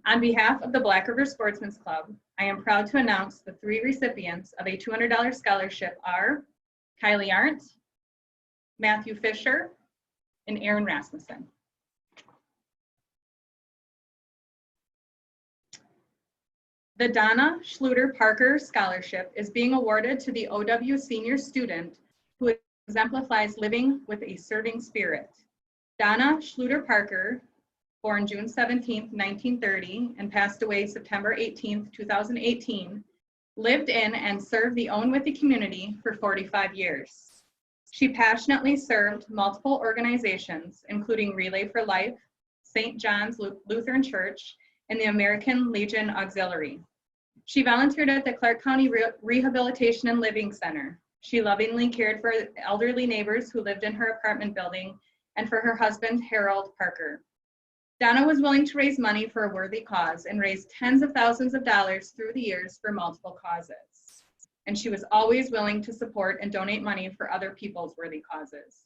On behalf of the Black River Sportsman's Club, I am proud to announce the 3 recipients of a $200 scholarship are Kylie Arndt, Matthew Fisher, and Aaron Rasmussen. The Donna Schluter Parker Scholarship is being awarded to the OW senior student who exemplifies living with a serving spirit. Donna Schluter Parker, born June 17, 1930, and passed away September 18, 2018, lived in and served the Owen-Withee community for 45 years. She passionately served multiple organizations, including Relay for Life, St. John's Lutheran Church, and the American Legion Auxiliary. She volunteered at the Clark County Rehabilitation and Living Center. She lovingly cared for elderly neighbors who lived in her apartment building and for her husband, Harold Parker. Donna was willing to raise money for a worthy cause and raised tens of thousands of dollars through the years for multiple causes. And she was always willing to support and donate money for other people's worthy causes.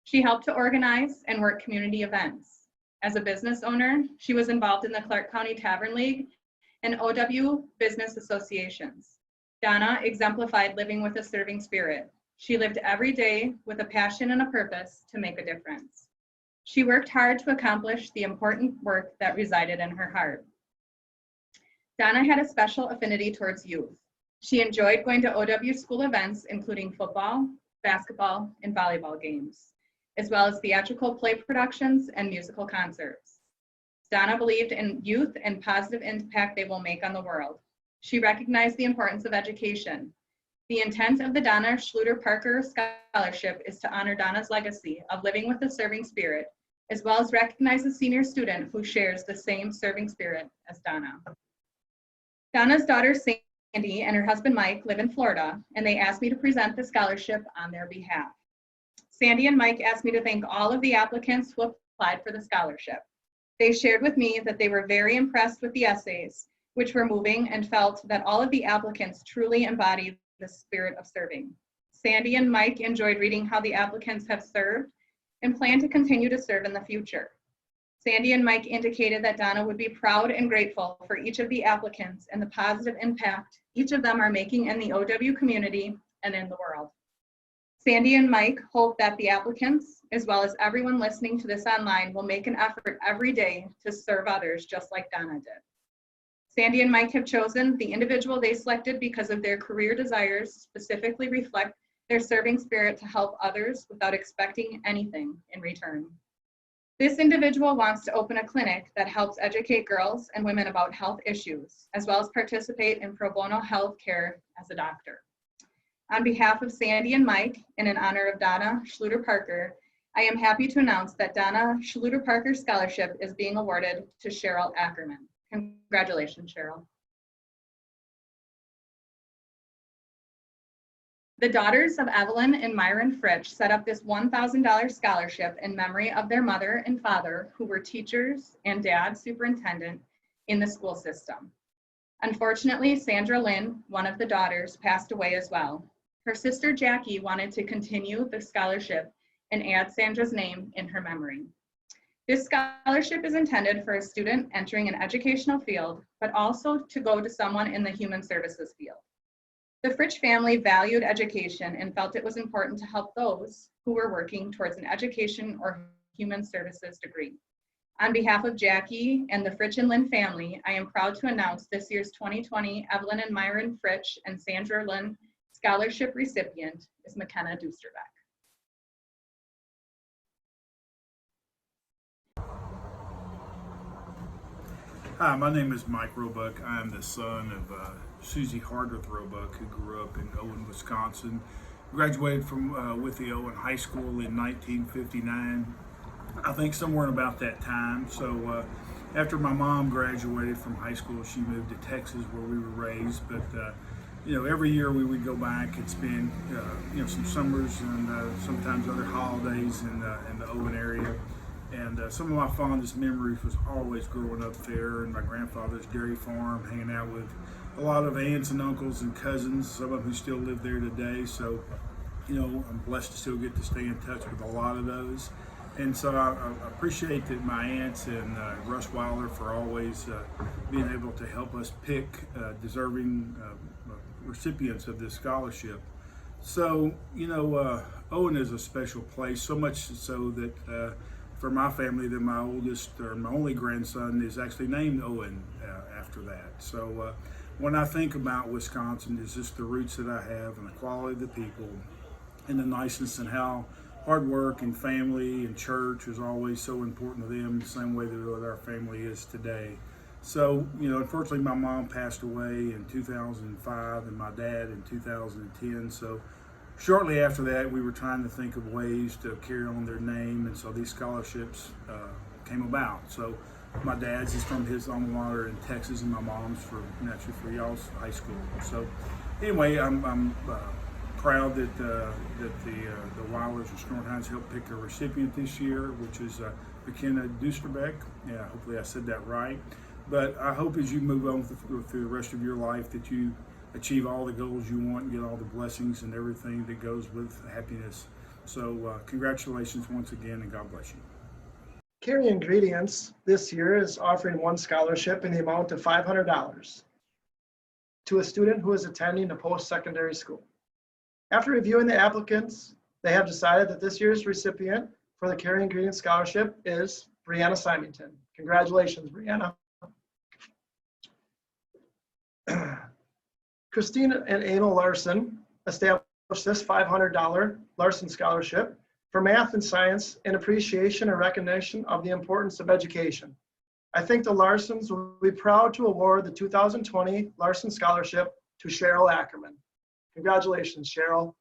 She helped to organize and work community events. As a business owner, she was involved in the Clark County Tavern League and OW business associations. Donna exemplified living with a serving spirit. She lived every day with a passion and a purpose to make a difference. She worked hard to accomplish the important work that resided in her heart. Donna had a special affinity towards youth. She enjoyed going to OW school events, including football, basketball, and volleyball games, as well as theatrical play productions and musical concerts. Donna believed in youth and positive impact they will make on the world. She recognized the importance of education. The intent of the Donna Schluter Parker Scholarship is to honor Donna's legacy of living with a serving spirit, as well as recognize a senior student who shares the same serving spirit as Donna. Donna's daughter Sandy and her husband Mike live in Florida, and they asked me to present the scholarship on their behalf. Sandy and Mike asked me to thank all of the applicants who applied for the scholarship. They shared with me that they were very impressed with the essays, which were moving, and felt that all of the applicants truly embodied the spirit of serving. Sandy and Mike enjoyed reading how the applicants have served and plan to continue to serve in the future. Sandy and Mike indicated that Donna would be proud and grateful for each of the applicants and the positive impact each of them are making in the OW community and in the world. Sandy and Mike hope that the applicants, as well as everyone listening to this online, will make an effort every day to serve others just like Donna did. Sandy and Mike have chosen the individual they selected because of their career desires specifically reflect their serving spirit to help others without expecting anything in return. This individual wants to open a clinic that helps educate girls and women about health issues, as well as participate in pro bono health care as a doctor. On behalf of Sandy and Mike, and in honor of Donna Schluter Parker, I am happy to announce that Donna Schluter Parker Scholarship is being awarded to Cheryl Ackerman. Congratulations, Cheryl. The daughters of Evelyn and Myron Fritsch set up this $1,000 scholarship in memory of their mother and father, who were teachers and dad superintendent in the school system. Unfortunately, Sandra Lynn, one of the daughters, passed away as well. Her sister Jackie wanted to continue the scholarship and add Sandra's name in her memory. This scholarship is intended for a student entering an educational field, but also to go to someone in the human services field. The Fritsch family valued education and felt it was important to help those who were working towards an education or human services degree. On behalf of Jackie and the Fritsch and Lynn family, I am proud to announce this year's 2020 Evelyn and Myron Fritsch and Sandra Lynn Scholarship recipient is McKenna Dusterbeck. Hi, my name is Mike Roebuck. I am the son of Susie Hardworth Roebuck, who grew up in Owen, Wisconsin. Graduated from Withee Owen High School in 1959. I think somewhere in about that time. So after my mom graduated from high school, she moved to Texas where we were raised. But every year we would go back and spend some summers and sometimes other holidays in the Owen area. And some of my fondest memories was always growing up there and my grandfather's dairy farm, hanging out with a lot of aunts and uncles and cousins, some of who still live there today. So I'm blessed to still get to stay in touch with a lot of those. And so I appreciate that my aunts and Russ Wilder for always being able to help us pick deserving recipients of this scholarship. So, Owen is a special place, so much so that for my family, that my oldest or my only grandson is actually named Owen after that. So when I think about Wisconsin, it's just the roots that I have and the quality of the people and the niceness and how hard work and family and church is always so important to them, the same way that our family is today. So, unfortunately my mom passed away in 2005 and my dad in 2010. So shortly after that, we were trying to think of ways to carry on their name, and so these scholarships came about. So my dad's is from his alma mater in Texas, and my mom's naturally for y'all's high school. So anyway, I'm proud that the Wilders of Schnorrhines helped pick a recipient this year, which is McKenna Dusterbeck. Yeah, hopefully I said that right. But I hope as you move on through the rest of your life that you achieve all the goals you want and get all the blessings and everything that goes with happiness. So congratulations once again, and God bless you. Carry Ingredients this year is offering one scholarship in the amount of $500 to a student who is attending a post-secondary school. After reviewing the applicants, they have decided that this year's recipient for the Carry Ingredients Scholarship is Brianna Symington. Congratulations, Brianna. Christina and Emil Larson established this $500 Larson Scholarship for math and science in appreciation and recognition of the importance of education. I think the Larsons will be proud to award the 2020 Larson Scholarship to Cheryl Ackerman. Congratulations, Cheryl.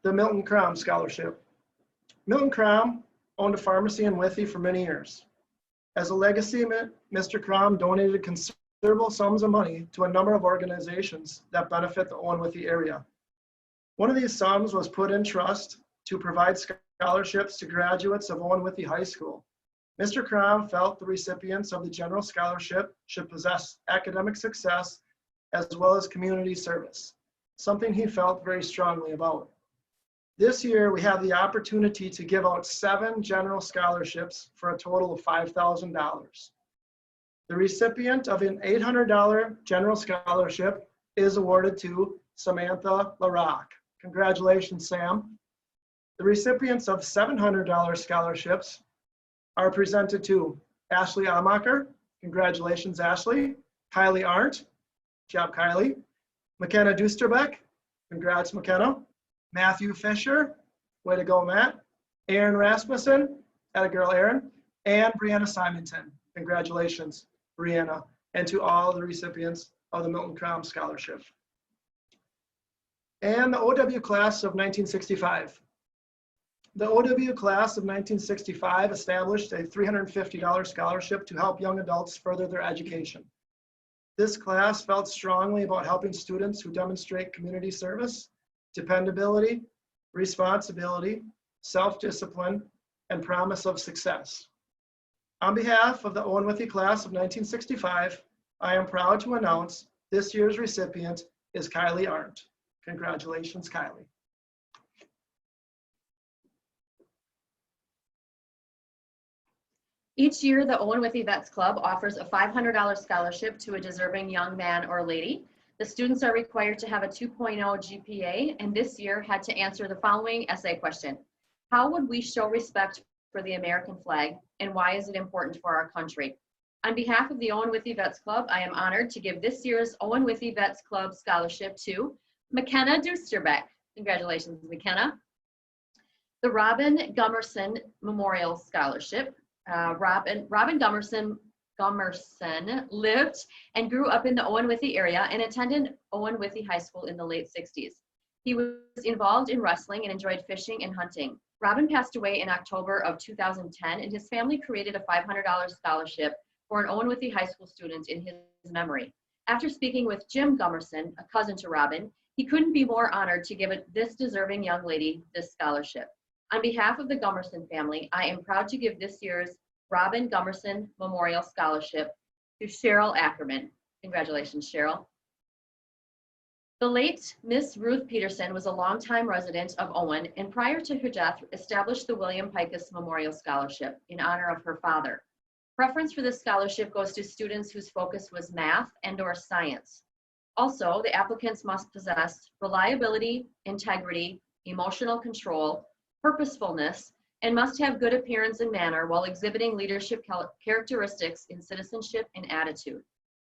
The Milton Crom Scholarship. Milton Crom owned a pharmacy in Withee for many years. As a legacy, Mr. Crom donated considerable sums of money to a number of organizations that benefit the Owen-Withee area. One of these sums was put in trust to provide scholarships to graduates of Owen-Withee High School. Mr. Crom felt the recipients of the general scholarship should possess academic success as well as community service, something he felt very strongly about. This year, we have the opportunity to give out 7 general scholarships for a total of $5,000. The recipient of an $800 general scholarship is awarded to Samantha LaRock. Congratulations, Sam. The recipients of $700 scholarships are presented to Ashley Amacher. Congratulations, Ashley. Kylie Arndt. Good job, Kylie. McKenna Dusterbeck. Congrats, McKenna. Matthew Fisher. Way to go, Matt. Aaron Rasmussen. Atta girl, Aaron. And Brianna Symington. Congratulations, Brianna. And to all the recipients of the Milton Crom Scholarship. And the OW class of 1965. The OW class of 1965 established a $350 scholarship to help young adults further their education. This class felt strongly about helping students who demonstrate community service, dependability, responsibility, self-discipline, and promise of success. On behalf of the Owen-Withee class of 1965, I am proud to announce this year's recipient is Kylie Arndt. Congratulations, Kylie. Each year, the Owen-Withee Vets Club offers a $500 scholarship to a deserving young man or lady. The students are required to have a 2.0 GPA, and this year had to answer the following essay question. How would we show respect for the American flag, and why is it important for our country? On behalf of the Owen-Withee Vets Club, I am honored to give this year's Owen-Withee Vets Club scholarship to McKenna Dusterbeck. Congratulations, McKenna. The Robin Gummerson Memorial Scholarship. Robin Gummerson lived and grew up in the Owen-Withee area and attended Owen-Withee High School in the late 60s. He was involved in wrestling and enjoyed fishing and hunting. Robin passed away in October of 2010, and his family created a $500 scholarship for an Owen-Withee High School student in his memory. After speaking with Jim Gummerson, a cousin to Robin, he couldn't be more honored to give this deserving young lady this scholarship. On behalf of the Gummerson family, I am proud to give this year's Robin Gummerson Memorial Scholarship to Cheryl Ackerman. Congratulations, Cheryl. The late Miss Ruth Peterson was a longtime resident of Owen and prior to her death established the William Pikus Memorial Scholarship in honor of her father. Preference for this scholarship goes to students whose focus was math and/or science. Also, the applicants must possess reliability, integrity, emotional control, purposefulness, and must have good appearance and manner while exhibiting leadership characteristics in citizenship and attitude.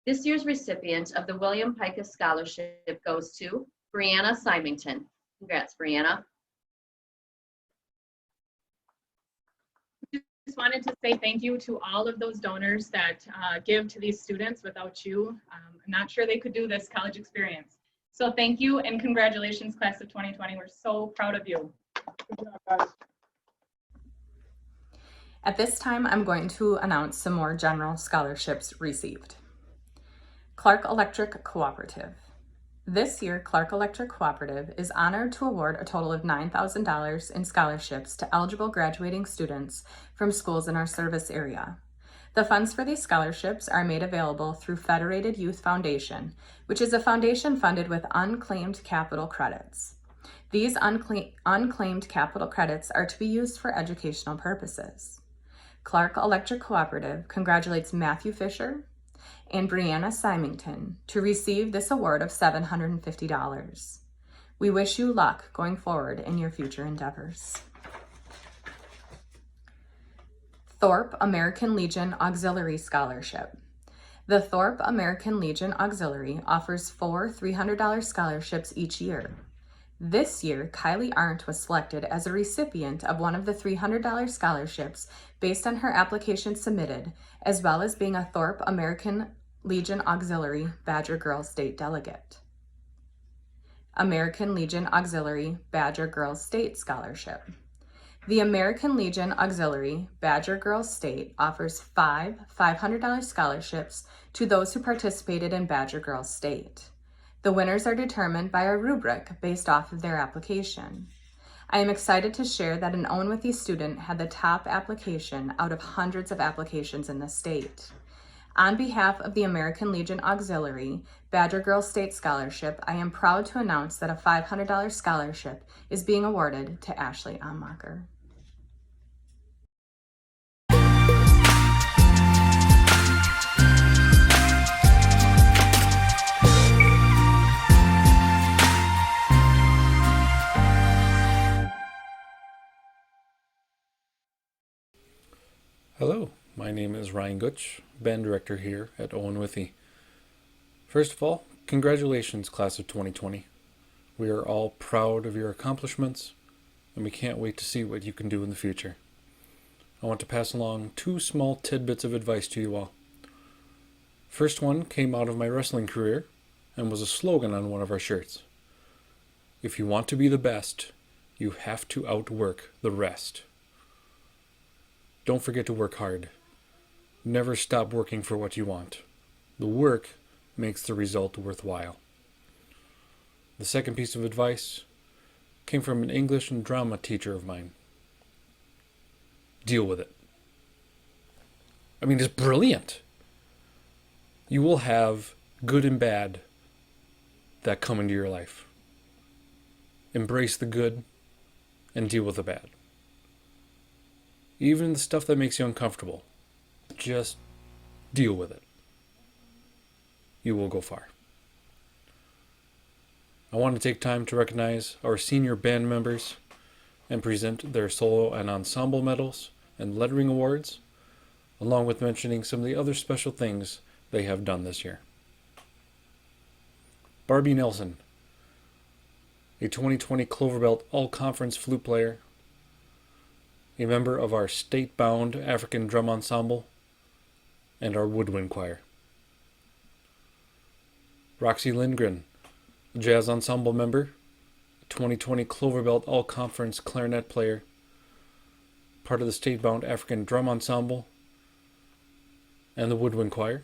This year's recipient of the William Pikus Scholarship goes to Brianna Symington. Congrats, Brianna. Just wanted to say thank you to all of those donors that give to these students. Without you, I'm not sure they could do this college experience. So thank you and congratulations, class of 2020. We're so proud of you. Good job, guys. At this time, I'm going to announce some more general scholarships received. Clark Electric Cooperative. This year, Clark Electric Cooperative is honored to award a total of $9,000 in scholarships to eligible graduating students from schools in our service area. The funds for these scholarships are made available through Federated Youth Foundation, which is a foundation funded with unclaimed capital credits. These unclaimed capital credits are to be used for educational purposes. Clark Electric Cooperative congratulates Matthew Fisher and Brianna Symington to receive this award of $750. We wish you luck going forward in your future endeavors. Thorpe American Legion Auxiliary Scholarship. The Thorpe American Legion Auxiliary offers 4 $300 scholarships each year. This year, Kylie Arndt was selected as a recipient of one of the $300 scholarships based on her application submitted, as well as being a Thorpe American Legion Auxiliary Badger Girls State Delegate. American Legion Auxiliary Badger Girls State Scholarship. The American Legion Auxiliary Badger Girls State offers 5 $500 scholarships to those who participated in Badger Girls State. The winners are determined by a rubric based off of their application. I am excited to share that an Owen-Withee student had the top application out of hundreds of applications in the state. On behalf of the American Legion Auxiliary Badger Girls State Scholarship, I am proud to announce that a $500 scholarship is being awarded to Ashley Onmacher. Hello, my name is Ryan Gutsch, band director here at Owen-Withee. First of all, congratulations, class of 2020. We are all proud of your accomplishments, and we can't wait to see what you can do in the future. I want to pass along 2 small tidbits of advice to you all. First one came out of my wrestling career and was a slogan on one of our shirts. If you want to be the best, you have to outwork the rest. Don't forget to work hard. Never stop working for what you want. The work makes the result worthwhile. The second piece of advice came from an English and drama teacher of mine. Deal with it. I mean, it's brilliant. You will have good and bad that come into your life. Embrace the good and deal with the bad. Even the stuff that makes you uncomfortable, just deal with it. You will go far. I want to take time to recognize our senior band members and present their solo and ensemble medals and lettering awards, along with mentioning some of the other special things they have done this year. Barbie Nelson, a 2020 Clover Belt All-Conference flute player, a member of our state-bound African drum ensemble, and our woodwind choir. Roxy Lindgren, a jazz ensemble member, a 2020 Clover Belt All-Conference clarinet player, part of the state-bound African drum ensemble, and the woodwind choir,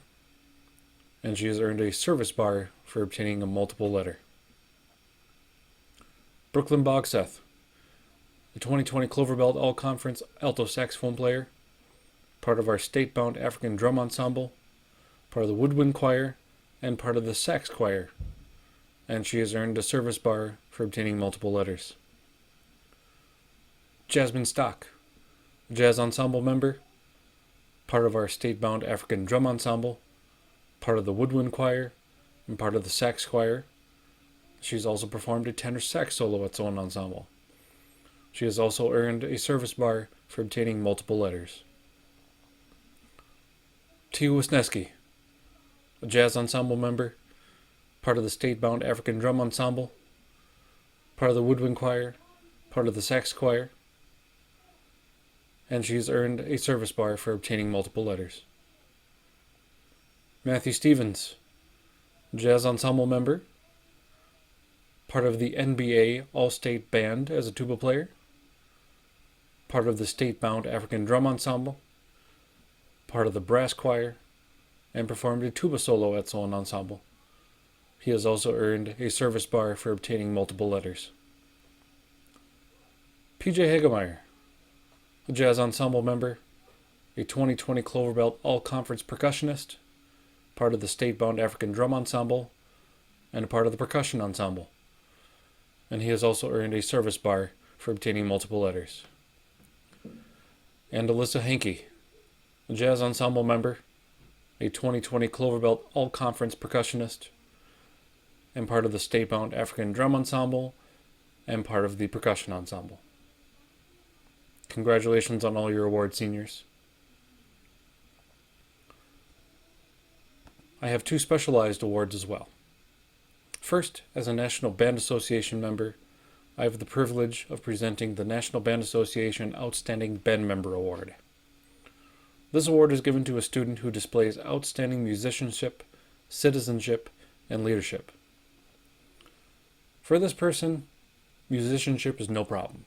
and she has earned a service bar for obtaining a multiple letter. Brooklyn Bogseth, the 2020 Clover Belt All-Conference alto saxophone player, part of our state-bound African drum ensemble, part of the woodwind choir, and part of the sax choir, and she has earned a service bar for obtaining multiple letters. Jasmine Stock, a jazz ensemble member, part of our state-bound African drum ensemble, part of the woodwind choir, and part of the sax choir. She's also performed a tenor sax solo at Owen Ensemble. She has also earned a service bar for obtaining multiple letters. Tia Wisniewski, a jazz ensemble member, part of the state-bound African drum ensemble, part of the woodwind choir, part of the sax choir, and she's earned a service bar for obtaining multiple letters. Matthew Stevens, jazz ensemble member, part of the NBA All-State Band as a tuba player, part of the state-bound African drum ensemble, part of the brass choir, and performed a tuba solo at Owen Ensemble. He has also earned a service bar for obtaining multiple letters. PJ Hagemeyer, a jazz ensemble member, a 2020 Clover Belt All-Conference percussionist, part of the state-bound African drum ensemble, and a part of the percussion ensemble. And he has also earned a service bar for obtaining multiple letters. And Alyssa Hankey, a jazz ensemble member, a 2020 Clover Belt All-Conference percussionist, and part of the state-bound African drum ensemble, and part of the percussion ensemble. Congratulations on all your awards, seniors. I have 2 specialized awards as well. First, as a National Band Association member, I have the privilege of presenting the National Band Association Outstanding Band Member Award. This award is given to a student who displays outstanding musicianship, citizenship, and leadership. For this person, musicianship is no problem.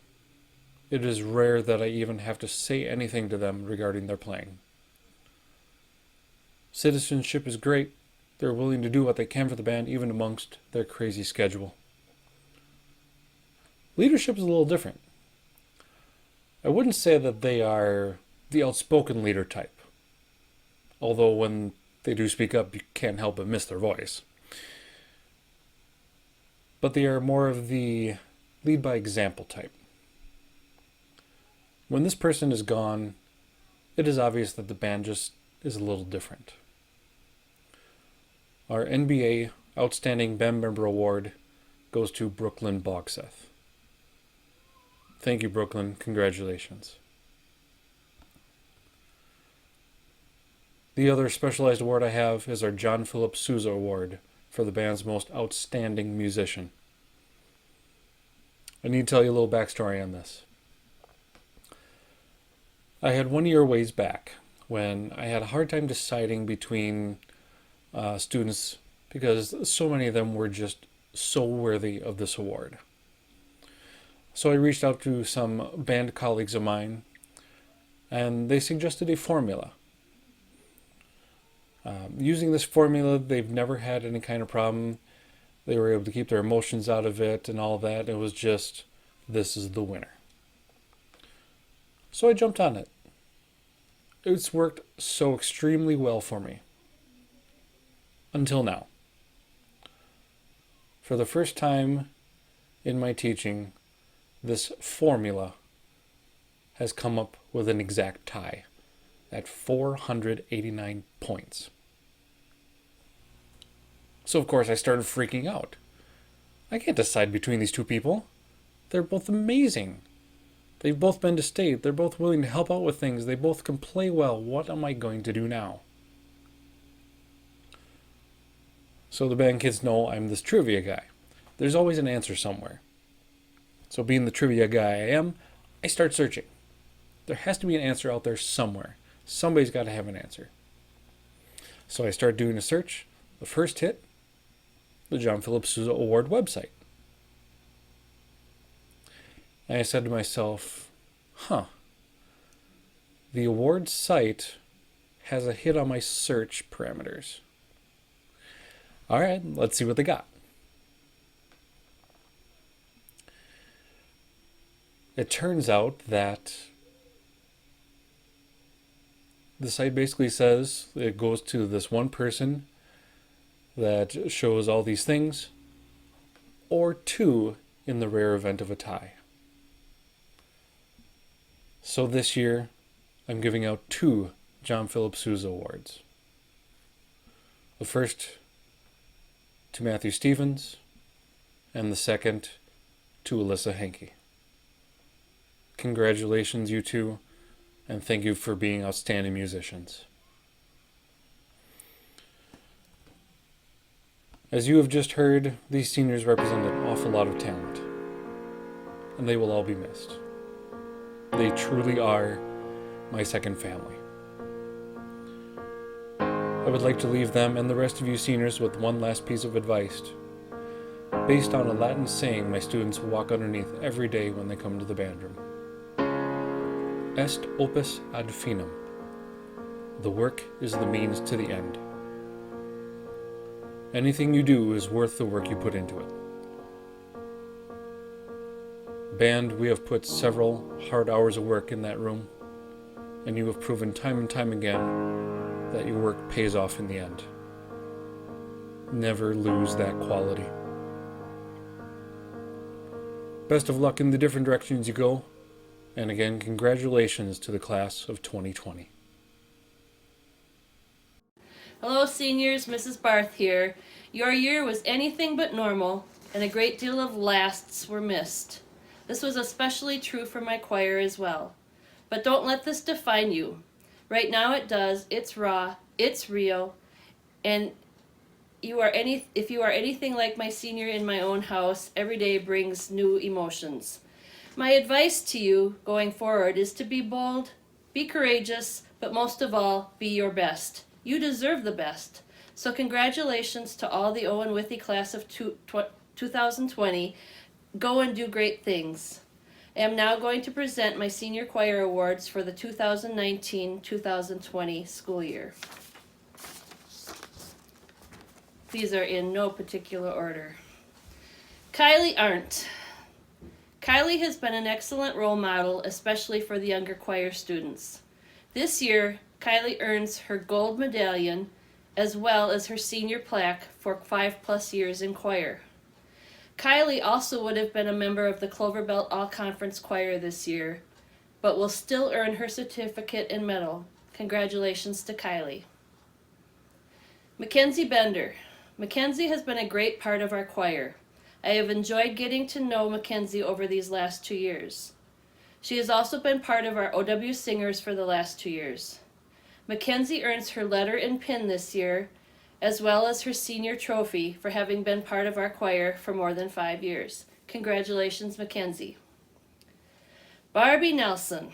It is rare that I even have to say anything to them regarding their playing. Citizenship is great. They're willing to do what they can for the band, even amongst their crazy schedule. Leadership is a little different. I wouldn't say that they are the outspoken leader type, although when they do speak up, you can't help but miss their voice. But they are more of the lead by example type. When this person is gone, it is obvious that the band just is a little different. Our NBA Outstanding Band Member Award goes to Brooklyn Bogseth. Thank you, Brooklyn. Congratulations. The other specialized award I have is our John Philip Sousa Award for the band's most outstanding musician. I need to tell you a little backstory on this. I had one year ways back when I had a hard time deciding between students because so many of them were just so worthy of this award. So I reached out to some band colleagues of mine and they suggested a formula. Using this formula, they've never had any kind of problem. They were able to keep their emotions out of it and all that. It was just, this is the winner. So I jumped on it. It's worked so extremely well for me. Until now. For the first time in my teaching, this formula has come up with an exact tie at 489 points. So of course I started freaking out. I can't decide between these two people. They're both amazing. They've both been to state. They're both willing to help out with things. They both can play well. What am I going to do now? So the band kids know I'm this trivia guy. There's always an answer somewhere. So being the trivia guy I am, I start searching. There has to be an answer out there somewhere. Somebody's got to have an answer. So I start doing a search. The first hit, the John Philip Sousa Award website. And I said to myself, the award site has a hit on my search parameters. All right, let's see what they got. It turns out that the site basically says it goes to this one person that shows all these things, or 2 in the rare event of a tie. So this year, I'm giving out 2 John Philip Sousa Awards. The first to Matthew Stevens, and the second to Alyssa Henke. Congratulations, you two, and thank you for being outstanding musicians. As you have just heard, these seniors represent an awful lot of talent, and they will all be missed. They truly are my second family. I would like to leave them and the rest of you seniors with one last piece of advice, based on a Latin saying my students walk underneath every day when they come to the band room. Est opus ad finem. The work is the means to the end. Anything you do is worth the work you put into it. Band, we have put several hard hours of work in that room, and you have proven time and time again that your work pays off in the end. Never lose that quality. Best of luck in the different directions you go, and again, congratulations to the class of 2020. Hello seniors, Mrs. Barth here. Your year was anything but normal, and a great deal of lasts were missed. This was especially true for my choir as well. But don't let this define you. Right now it does. It's raw, it's real, and if you are anything like my senior in my own house, every day brings new emotions. My advice to you going forward is to be bold, be courageous, but most of all, be your best. You deserve the best. So congratulations to all the Owen-Withee class of 2020. Go and do great things. I am now going to present my senior choir awards for the 2019-2020 school year. These are in no particular order. Kylie Arndt. Kylie has been an excellent role model, especially for the younger choir students. This year, Kylie earns her gold medallion as well as her senior plaque for 5+ years in choir. Kylie also would have been a member of the Clover Belt All-Conference Choir this year, but will still earn her certificate and medal. Congratulations to Kylie. Mackenzie Bender. Mackenzie has been a great part of our choir. I have enjoyed getting to know Mackenzie over these last 2 years. She has also been part of our OW singers for the last 2 years. Mackenzie earns her letter and pin this year, as well as her senior trophy for having been part of our choir for more than 5 years. Congratulations, Mackenzie. Barbie Nelson.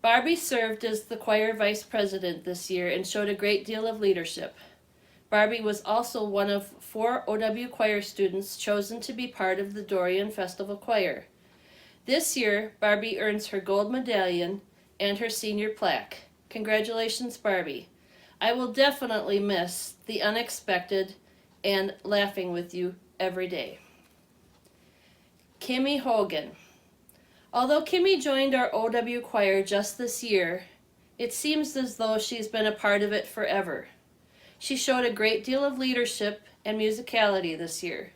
Barbie served as the choir vice president this year and showed a great deal of leadership. Barbie was also one of 4 OW choir students chosen to be part of the Dorian Festival Choir. This year, Barbie earns her gold medallion and her senior plaque. Congratulations, Barbie. I will definitely miss the unexpected and laughing with you every day. Kimmy Hogan. Although Kimmy joined our OW choir just this year, it seems as though she's been a part of it forever. She showed a great deal of leadership and musicality this year.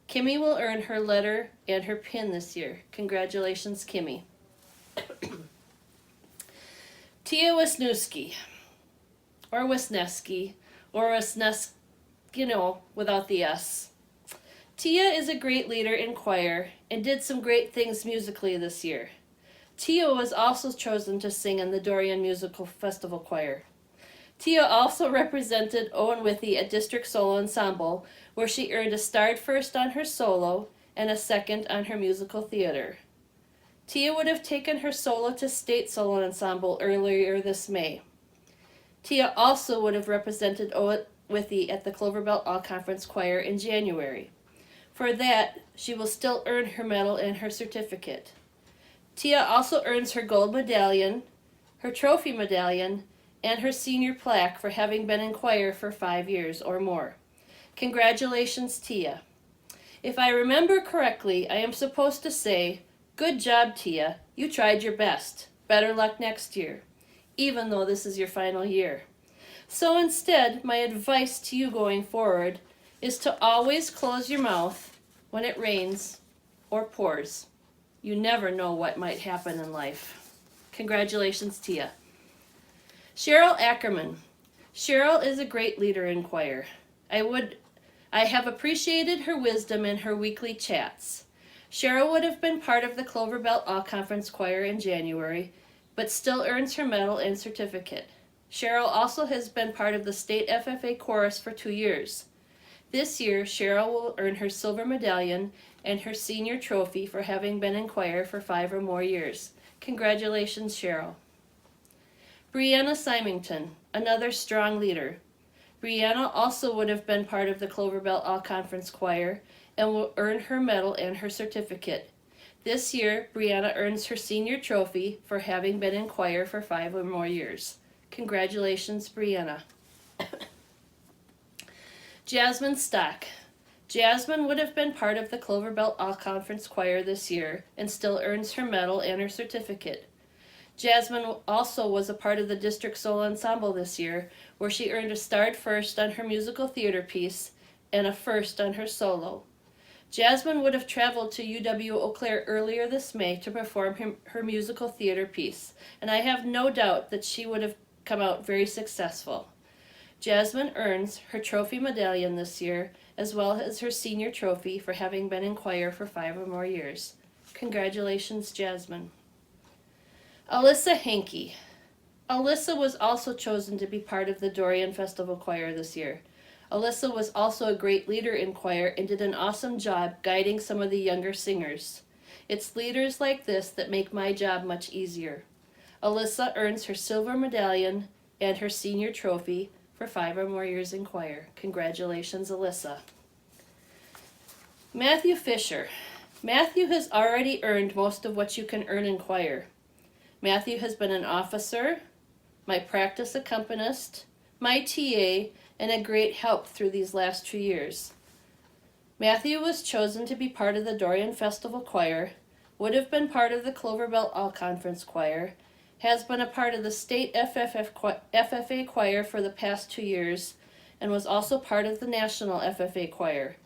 Kimmy will earn her letter and her pin this year. Congratulations, Kimmy. Tia Wisniewski, or Wisniewski, or Wisniewski, without the S. Tia is a great leader in choir and did some great things musically this year. Tia was also chosen to sing in the Dorian Musical Festival Choir. Tia also represented Owen-Withee at District Solo Ensemble, where she earned a starred first on her solo and a second on her musical theater. Tia would have taken her solo to State Solo Ensemble earlier this May. Tia also would have represented Owen-Withee at the Clover Belt All-Conference Choir in January. For that, she will still earn her medal and her certificate. Tia also earns her gold medallion, her trophy medallion, and her senior plaque for having been in choir for 5 years or more. Congratulations, Tia. If I remember correctly, I am supposed to say, good job, Tia. You tried your best. Better luck next year, even though this is your final year. So instead, my advice to you going forward is to always close your mouth when it rains or pours. You never know what might happen in life. Congratulations, Tia. Cheryl Ackerman. Cheryl is a great leader in choir. I have appreciated her wisdom in her weekly chats. Cheryl would have been part of the Clover Belt All-Conference Choir in January, but still earns her medal and certificate. Cheryl also has been part of the State FFA Chorus for 2 years. This year, Cheryl will earn her silver medallion and her senior trophy for having been in choir for 5 or more years. Congratulations, Cheryl. Brianna Symington, another strong leader. Brianna also would have been part of the Clover Belt All-Conference Choir and will earn her medal and her certificate. This year, Brianna earns her senior trophy for having been in choir for 5 or more years. Congratulations, Brianna. Jasmine Stock. Jasmine would have been part of the Clover Belt All-Conference Choir this year and still earns her medal and her certificate. Jasmine also was a part of the District Solo Ensemble this year, where she earned a starred first on her musical theater piece and a first on her solo. Jasmine would have traveled to UW Eau Claire earlier this May to perform her musical theater piece, and I have no doubt that she would have come out very successful. Jasmine earns her trophy medallion this year, as well as her senior trophy for having been in choir for 5 or more years. Congratulations, Jasmine. Alyssa Hankey. Alyssa was also chosen to be part of the Dorian Festival Choir this year. Alyssa was also a great leader in choir and did an awesome job guiding some of the younger singers. It's leaders like this that make my job much easier. Alyssa earns her silver medallion and her senior trophy for 5 or more years in choir. Congratulations, Alyssa. Matthew Fisher. Matthew has already earned most of what you can earn in choir. Matthew has been an officer, my practice accompanist, my TA, and a great help through these last 2 years. Matthew was chosen to be part of the Dorian Festival Choir, would have been part of the Clover Belt All-Conference Choir, has been a part of the State FFA Choir for the past 2 years, and was also part of the National FFA Choir.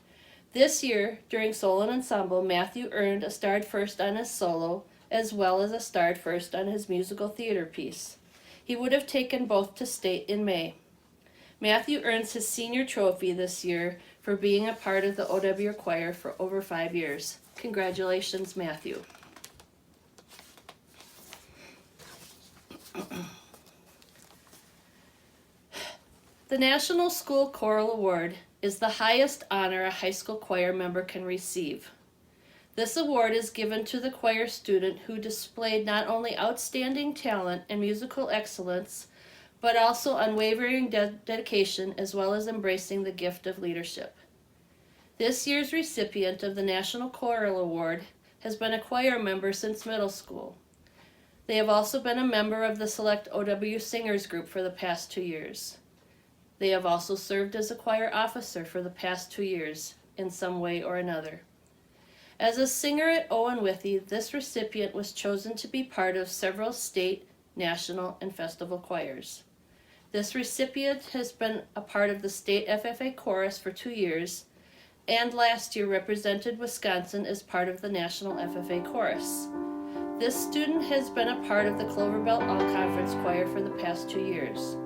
This year, during Solo Ensemble, Matthew earned a starred first on his solo, as well as a starred first on his musical theater piece. He would have taken both to state in May. Matthew earns his senior trophy this year for being a part of the OW Choir for over 5 years. Congratulations, Matthew. The National School Choral Award is the highest honor a high school choir member can receive. This award is given to the choir student who displayed not only outstanding talent and musical excellence, but also unwavering dedication, as well as embracing the gift of leadership. This year's recipient of the National Choral Award has been a choir member since middle school. They have also been a member of the Select OW Singers Group for the past 2 years. They have also served as a choir officer for the past 2 years in some way or another. As a singer at Owen-Withee, this recipient was chosen to be part of several state, national, and festival choirs. This recipient has been a part of the State FFA Chorus for 2 years, and last year represented Wisconsin as part of the National FFA Chorus. This student has been a part of the Clover Belt All-Conference Choir for the past 2 years.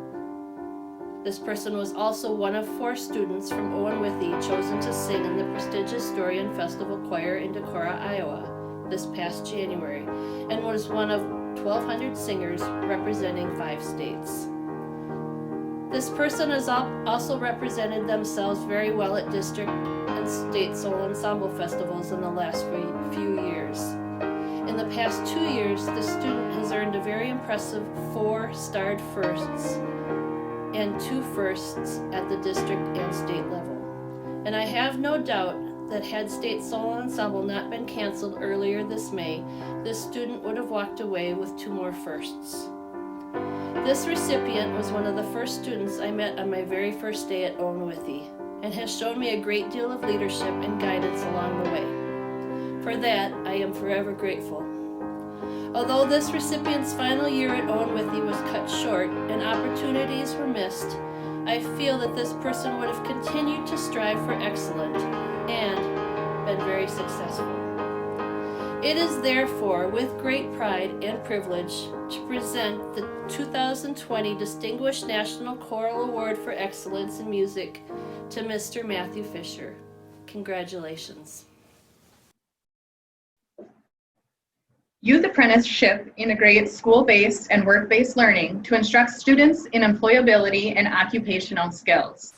This person was also one of 4 students from Owen-Withee chosen to sing in the prestigious Dorian Festival Choir in Decorah, Iowa, this past January, and was one of 1,200 singers representing 5 states. This person has also represented themselves very well at district and state solo ensemble festivals in the last few years. In the past 2 years, the student has earned a very impressive 4 starred firsts and 2 firsts at the district and state level. And I have no doubt that had State Solo Ensemble not been canceled earlier this May, this student would have walked away with 2 more firsts. This recipient was one of the first students I met on my very first day at Owen-Withee, and has shown me a great deal of leadership and guidance along the way. For that, I am forever grateful. Although this recipient's final year at Owen-Withee was cut short and opportunities were missed, I feel that this person would have continued to strive for excellence and, been very successful. It is therefore with great pride and privilege to present the 2020 Distinguished National Choral Award for Excellence in Music to Mr. Matthew Fisher. Congratulations. Youth Apprenticeship integrates school-based and work-based learning to instruct students in employability and occupational skills.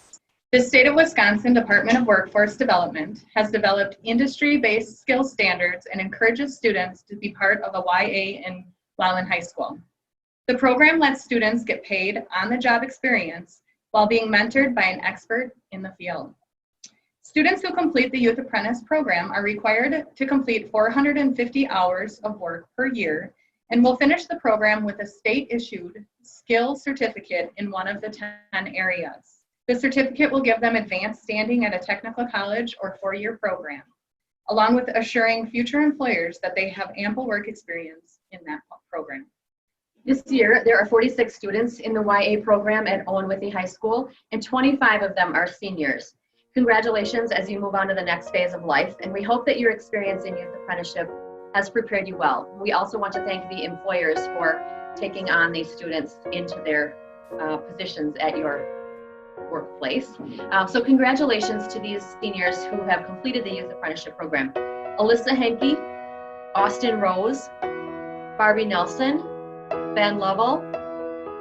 The State of Wisconsin Department of Workforce Development has developed industry-based skill standards and encourages students to be part of a YA while in high school. The program lets students get paid on-the-job experience while being mentored by an expert in the field. Students who complete the Youth Apprentice program are required to complete 450 hours of work per year and will finish the program with a state-issued skill certificate in one of the 10 areas. The certificate will give them advanced standing at a technical college or four-year program, along with assuring future employers that they have ample work experience in that program. This year, there are 46 students in the YA program at Owen-Withee High School, and 25 of them are seniors. Congratulations as you move on to the next phase of life, and we hope that your experience in youth apprenticeship has prepared you well. We also want to thank the employers for taking on these students into their positions at your workplace. So congratulations to these seniors who have completed the youth apprenticeship program. Alyssa Henke, Austin Rose, Barbie Nelson, Ben Lovell,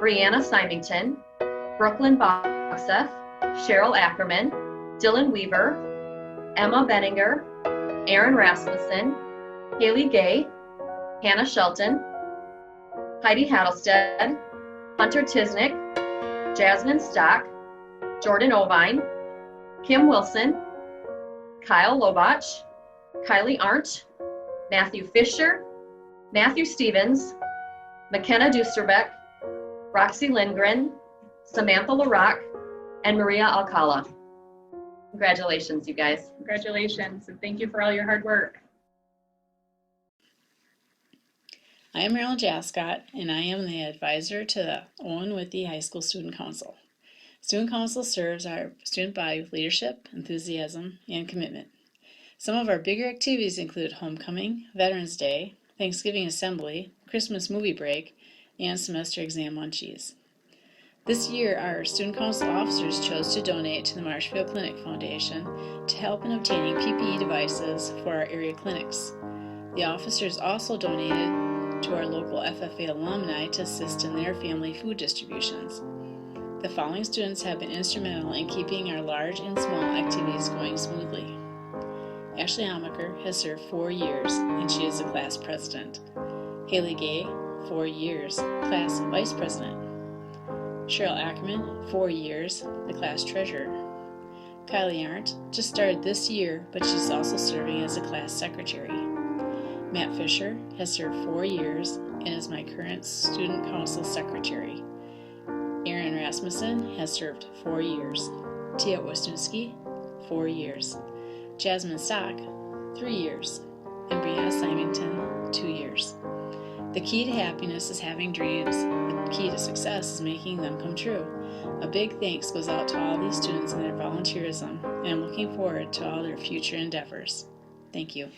Brianna Symington, Brooklyn Boxeth, Cheryl Ackerman, Dylan Weaver, Emma Benninger, Aaron Rasmussen, Haley Gay, Hannah Shelton, Heidi Hattlestead, Hunter Tisnick, Jasmine Stock, Jordan Ovine, Kim Wilson, Kyle Lobach, Kylie Arndt, Matthew Fisher, Matthew Stevens, McKenna Dusterbeck, Roxy Lindgren, Samantha LaRock, and Maria Alcala. Congratulations, you guys. Congratulations, and thank you for all your hard work. I am Marilyn Jascott, and I am the advisor to the Owen-Withee High School Student Council. Student Council serves our student body with leadership, enthusiasm, and commitment. Some of our bigger activities include homecoming, Veterans Day, Thanksgiving Assembly, Christmas movie break, and semester exam munchies. This year, our Student Council officers chose to donate to the Marshfield Clinic Foundation to help in obtaining PPE devices for our area clinics. The officers also donated to our local FFA alumni to assist in their family food distributions. The following students have been instrumental in keeping our large and small activities going smoothly. Ashley Amaker has served 4 years, and she is the class president. Haley Gay, 4 years, class vice president. Cheryl Ackerman, 4 years, the class treasurer. Kylie Arndt just started this year, but she's also serving as a class secretary. Matt Fisher has served 4 years and is my current student council secretary. Aaron Rasmussen has served 4 years. Tia Wisniewski, 4 years. Jasmine Stock, 3 years. And Brianna Symington, 2 years. The key to happiness is having dreams. The key to success is making them come true. A big thanks goes out to all these students and their volunteerism, and I'm looking forward to all their future endeavors. Thank you.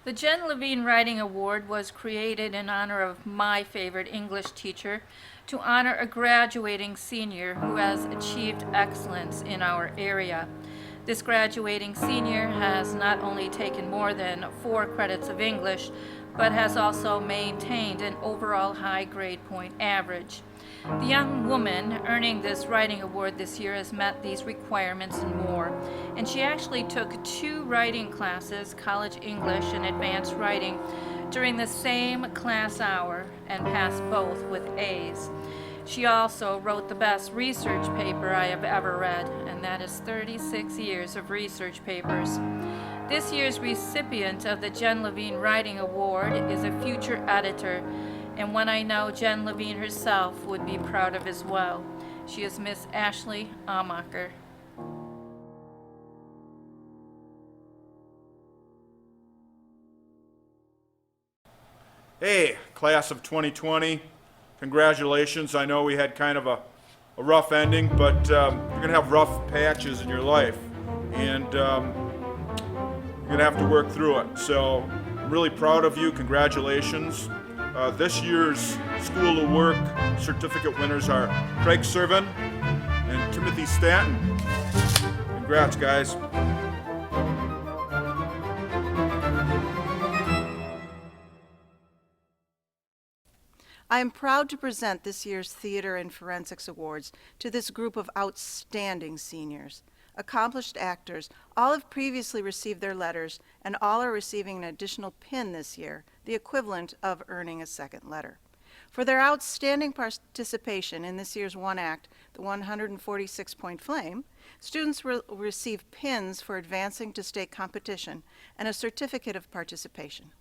The Jen Levine Writing Award was created in honor of my favorite English teacher to honor a graduating senior who has achieved excellence in our area. This graduating senior has not only taken more than 4 credits of English, but has also maintained an overall high grade point average. The young woman earning this writing award this year has met these requirements and more, and she actually took 2 writing classes, college English and advanced writing, during the same class hour and passed both with A's. She also wrote the best research paper I have ever read, and that is 36 years of research papers. This year's recipient of the Jen Levine Writing Award is a future editor, and one I know Jen Levine herself would be proud of as well. She is Miss Ashley Amaker. Hey, class of 2020, congratulations. I know we had kind of a rough ending, but you're going to have rough patches in your life. and you're gonna have to work through it. So I'm really proud of you. Congratulations. This year's School of Work certificate winners are Craig Servin and Timothy Stanton. Congrats, guys. I am proud to present this year's Theater and Forensics Awards to this group of outstanding seniors. Accomplished actors, all have previously received their letters, and all are receiving an additional pin this year, the equivalent of earning a second letter. For their outstanding participation in this year's one act, the 146-point Flame, students will receive pins for advancing to state competition and a certificate of participation.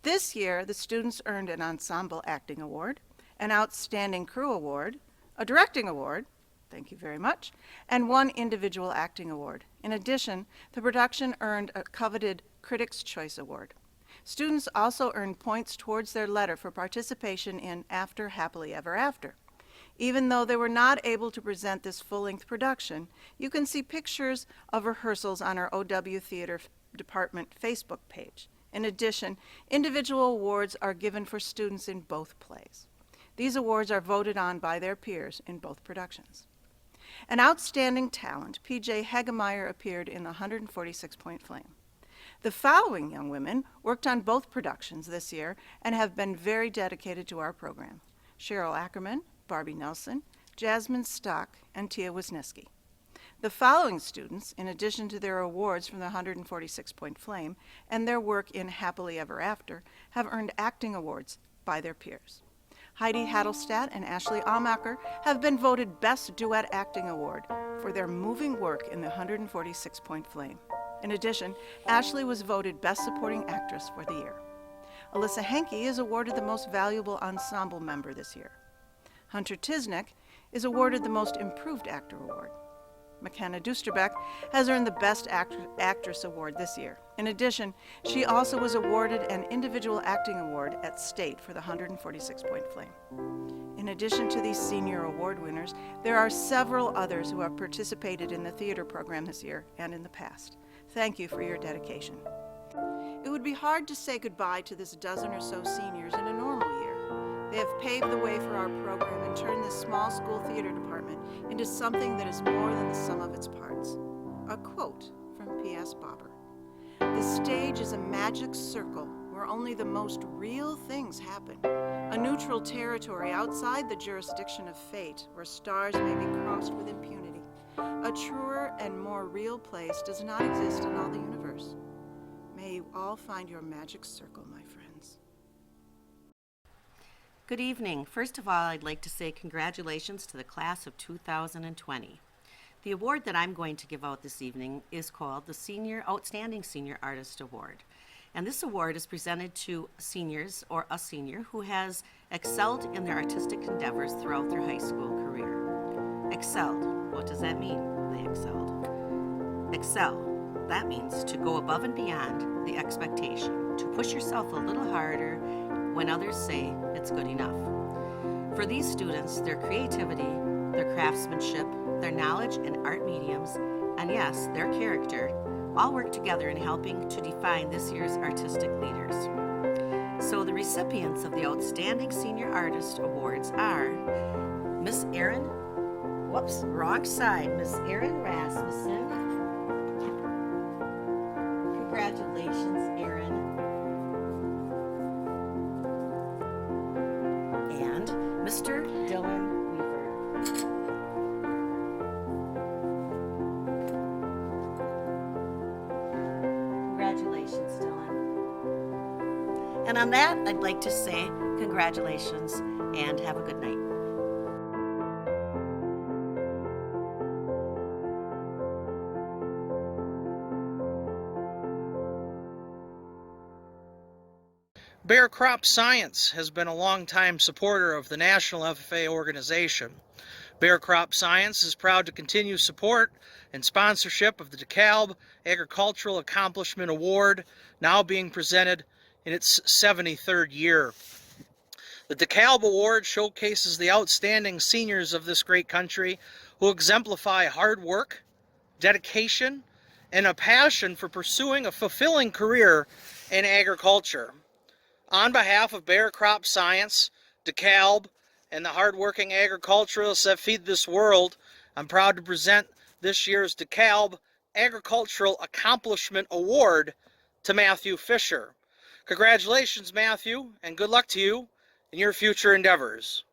This year, the students earned an Ensemble Acting Award, an Outstanding Crew Award, a Directing Award, thank you very much, and one Individual Acting Award. In addition, the production earned a coveted Critics' Choice Award. Students also earned points towards their letter for participation in After Happily Ever After. Even though they were not able to present this full-length production, you can see pictures of rehearsals on our OW Theater Department Facebook page. In addition, individual awards are given for students in both plays. These awards are voted on by their peers in both productions. An outstanding talent, P.J. Hagemeyer, appeared in the 146-point Flame. The following young women worked on both productions this year and have been very dedicated to our program: Cheryl Ackerman, Barbie Nelson, Jasmine Stock, and Tia Wisniewski. The following students, in addition to their awards from the 146-point Flame and their work in Happily Ever After, have earned acting awards by their peers. Heidi Hadelstadt and Ashley Almacher have been voted Best Duet Acting Award for their moving work in the 146-point Flame. In addition, Ashley was voted Best Supporting Actress for the year. Alyssa Henke is awarded the Most Valuable Ensemble Member this year. Hunter Tisnick is awarded the Most Improved Actor Award. McKenna Dusterbeck has earned the Best Actress Award this year. In addition, she also was awarded an Individual Acting Award at State for the 146-point Flame. In addition to these senior award winners, there are several others who have participated in the theater program this year and in the past. Thank you for your dedication. It would be hard to say goodbye to this dozen or so seniors in a normal year. They have paved the way for our program and turned this small school theater department into something that is more than the sum of its parts. A quote from P.S. Bobber: "The stage is a magic circle where only the most real things happen, a neutral territory outside the jurisdiction of fate where stars may be crossed with impunity. A truer and more real place does not exist in all the universe. May you all find your magic circle, my friends." Good evening. First of all, I'd like to say congratulations to the class of 2020. The award that I'm going to give out this evening is called the Outstanding Senior Artist Award. And this award is presented to seniors or a senior who has excelled in their artistic endeavors throughout their high school career. Excelled. What does that mean? They excelled. Excel. That means to go above and beyond the expectation, to push yourself a little harder when others say it's good enough. For these students, their creativity, their craftsmanship, their knowledge in art mediums, and yes, their character, all work together in helping to define this year's artistic leaders. So the recipients of the Outstanding Senior Artist Awards are Miss Erin, wrong side, Miss Erin Rasmussen. Congratulations, Erin. And Mr. Dylan Weaver. Congratulations, Dylan. And on that, I'd like to say congratulations and have a good night. Bear Crop Science has been a long-time supporter of the National FFA organization. Bear Crop Science is proud to continue support and sponsorship of the DeKalb Agricultural Accomplishment Award, now being presented in its 73rd year. The DeKalb Award showcases the outstanding seniors of this great country who exemplify hard work, dedication, and a passion for pursuing a fulfilling career in agriculture. On behalf of Bayer Crop Science, DeKalb, and the hardworking agriculturalists that feed this world, I'm proud to present this year's DeKalb Agricultural Accomplishment Award to Matthew Fisher. Congratulations, Matthew, and good luck to you in your future endeavors.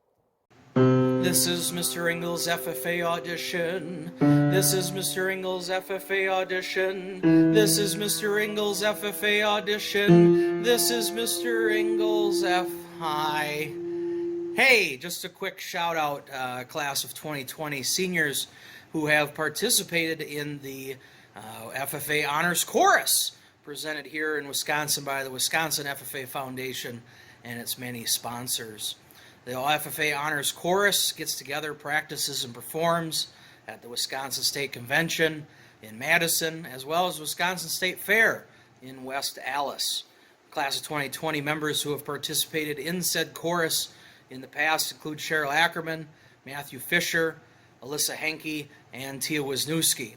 This is Mr. Ingles' FFA audition. This is Mr. Ingles' FFA audition. This is Mr. Ingles' FFA audition. This is Mr. Ingles' F. Hi. Hey, just a quick shout out, class of 2020 seniors who have participated in the FFA Honors Chorus presented here in Wisconsin by the Wisconsin FFA Foundation and its many sponsors. The FFA Honors Chorus gets together, practices, and performs at the Wisconsin State Convention in Madison, as well as Wisconsin State Fair in West Allis. Class of 2020 members who have participated in said chorus in the past include Cheryl Ackerman, Matthew Fisher, Alyssa Henke, and Tia Wisniewski.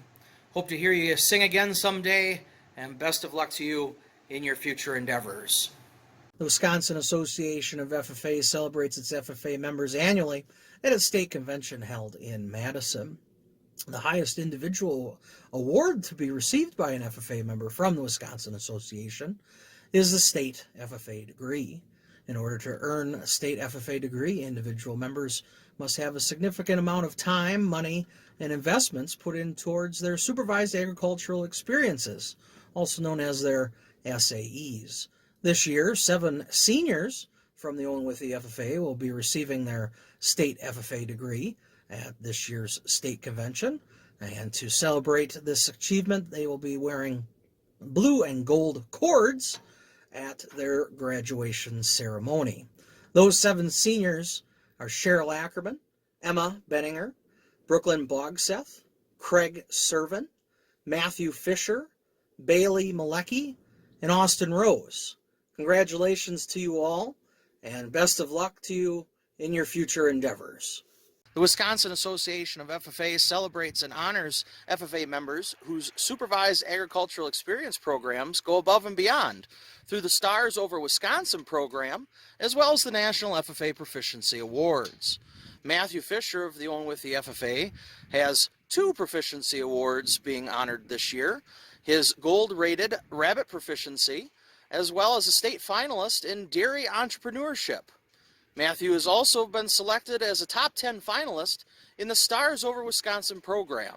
Hope to hear you sing again someday, and best of luck to you in your future endeavors. The Wisconsin Association of FFA celebrates its FFA members annually at its state convention held in Madison. The highest individual award to be received by an FFA member from the Wisconsin Association is the state FFA degree. In order to earn a state FFA degree, individual members must have a significant amount of time, money, and investments put in towards their supervised agricultural experiences, also known as their SAEs. This year, 7 seniors from the Owen-Withee FFA will be receiving their state FFA degree at this year's state convention. And to celebrate this achievement, they will be wearing blue and gold cords at their graduation ceremony. Those 7 seniors are Cheryl Ackerman, Emma Benninger, Brooklyn Bogseth, Craig Servin, Matthew Fisher, Bailey Malecki, and Austin Rose. Congratulations to you all, and best of luck to you in your future endeavors. The Wisconsin Association of FFA celebrates and honors FFA members whose supervised agricultural experience programs go above and beyond through the Stars Over Wisconsin program, as well as the National FFA Proficiency Awards. Matthew Fisher of the Owen-Withee FFA has 2 proficiency awards being honored this year: his gold-rated rabbit proficiency, as well as a state finalist in dairy entrepreneurship. Matthew has also been selected as a top 10 finalist in the Stars Over Wisconsin program.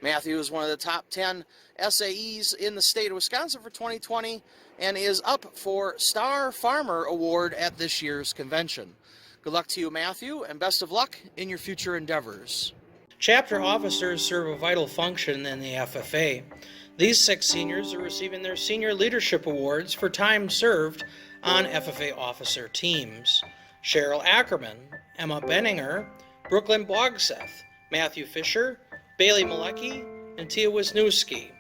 Matthew is one of the top 10 SAEs in the state of Wisconsin for 2020 and is up for Star Farmer Award at this year's convention. Good luck to you, Matthew, and best of luck in your future endeavors. Chapter officers serve a vital function in the FFA. These 6 seniors are receiving their Senior Leadership Awards for time served on FFA officer teams. Cheryl Ackerman, Emma Benninger, Brooklyn Bogseth, Matthew Fisher, Bailey Malecki, and Tia Wisniewski.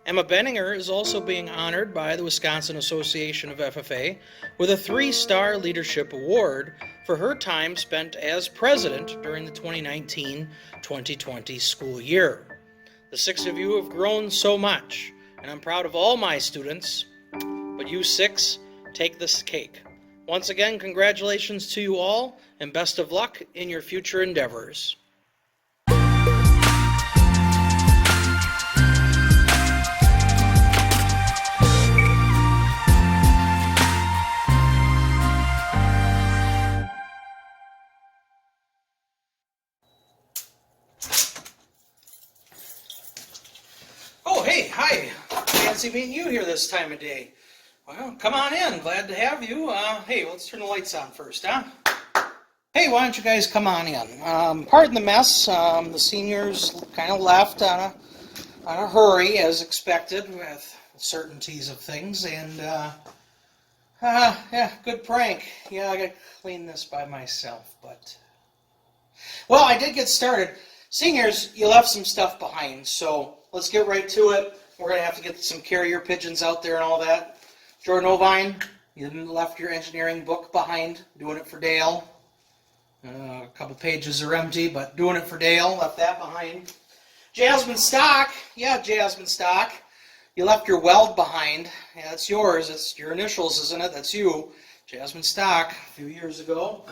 Emma Benninger is also being honored by the Wisconsin Association of FFA with a 3-star Leadership Award for her time spent as president during the 2019-2020 school year. The 6 of you have grown so much, and I'm proud of all my students, but you 6 take this cake. Once again, congratulations to you all, and best of luck in your future endeavors. Oh, hey, hi. Fancy meeting you here this time of day. Well, come on in. Glad to have you. Hey, let's turn the lights on first, huh? Hey, why don't you guys come on in? Pardon the mess. The seniors kind of left on a hurry, as expected, with certainties of things. And, yeah, good prank. Yeah, I got to clean this by myself, but... Well, I did get started. Seniors, you left some stuff behind, so let's get right to it. We're going to have to get some carrier pigeons out there and all that. Jordan Ovine, you left your engineering book behind, doing it for Dale. A couple pages are empty, but doing it for Dale, left that behind. Jasmine Stock, yeah, Jasmine Stock. You left your weld behind. Yeah, that's yours. It's your initials, isn't it? That's you. Jasmine Stock, a few years ago.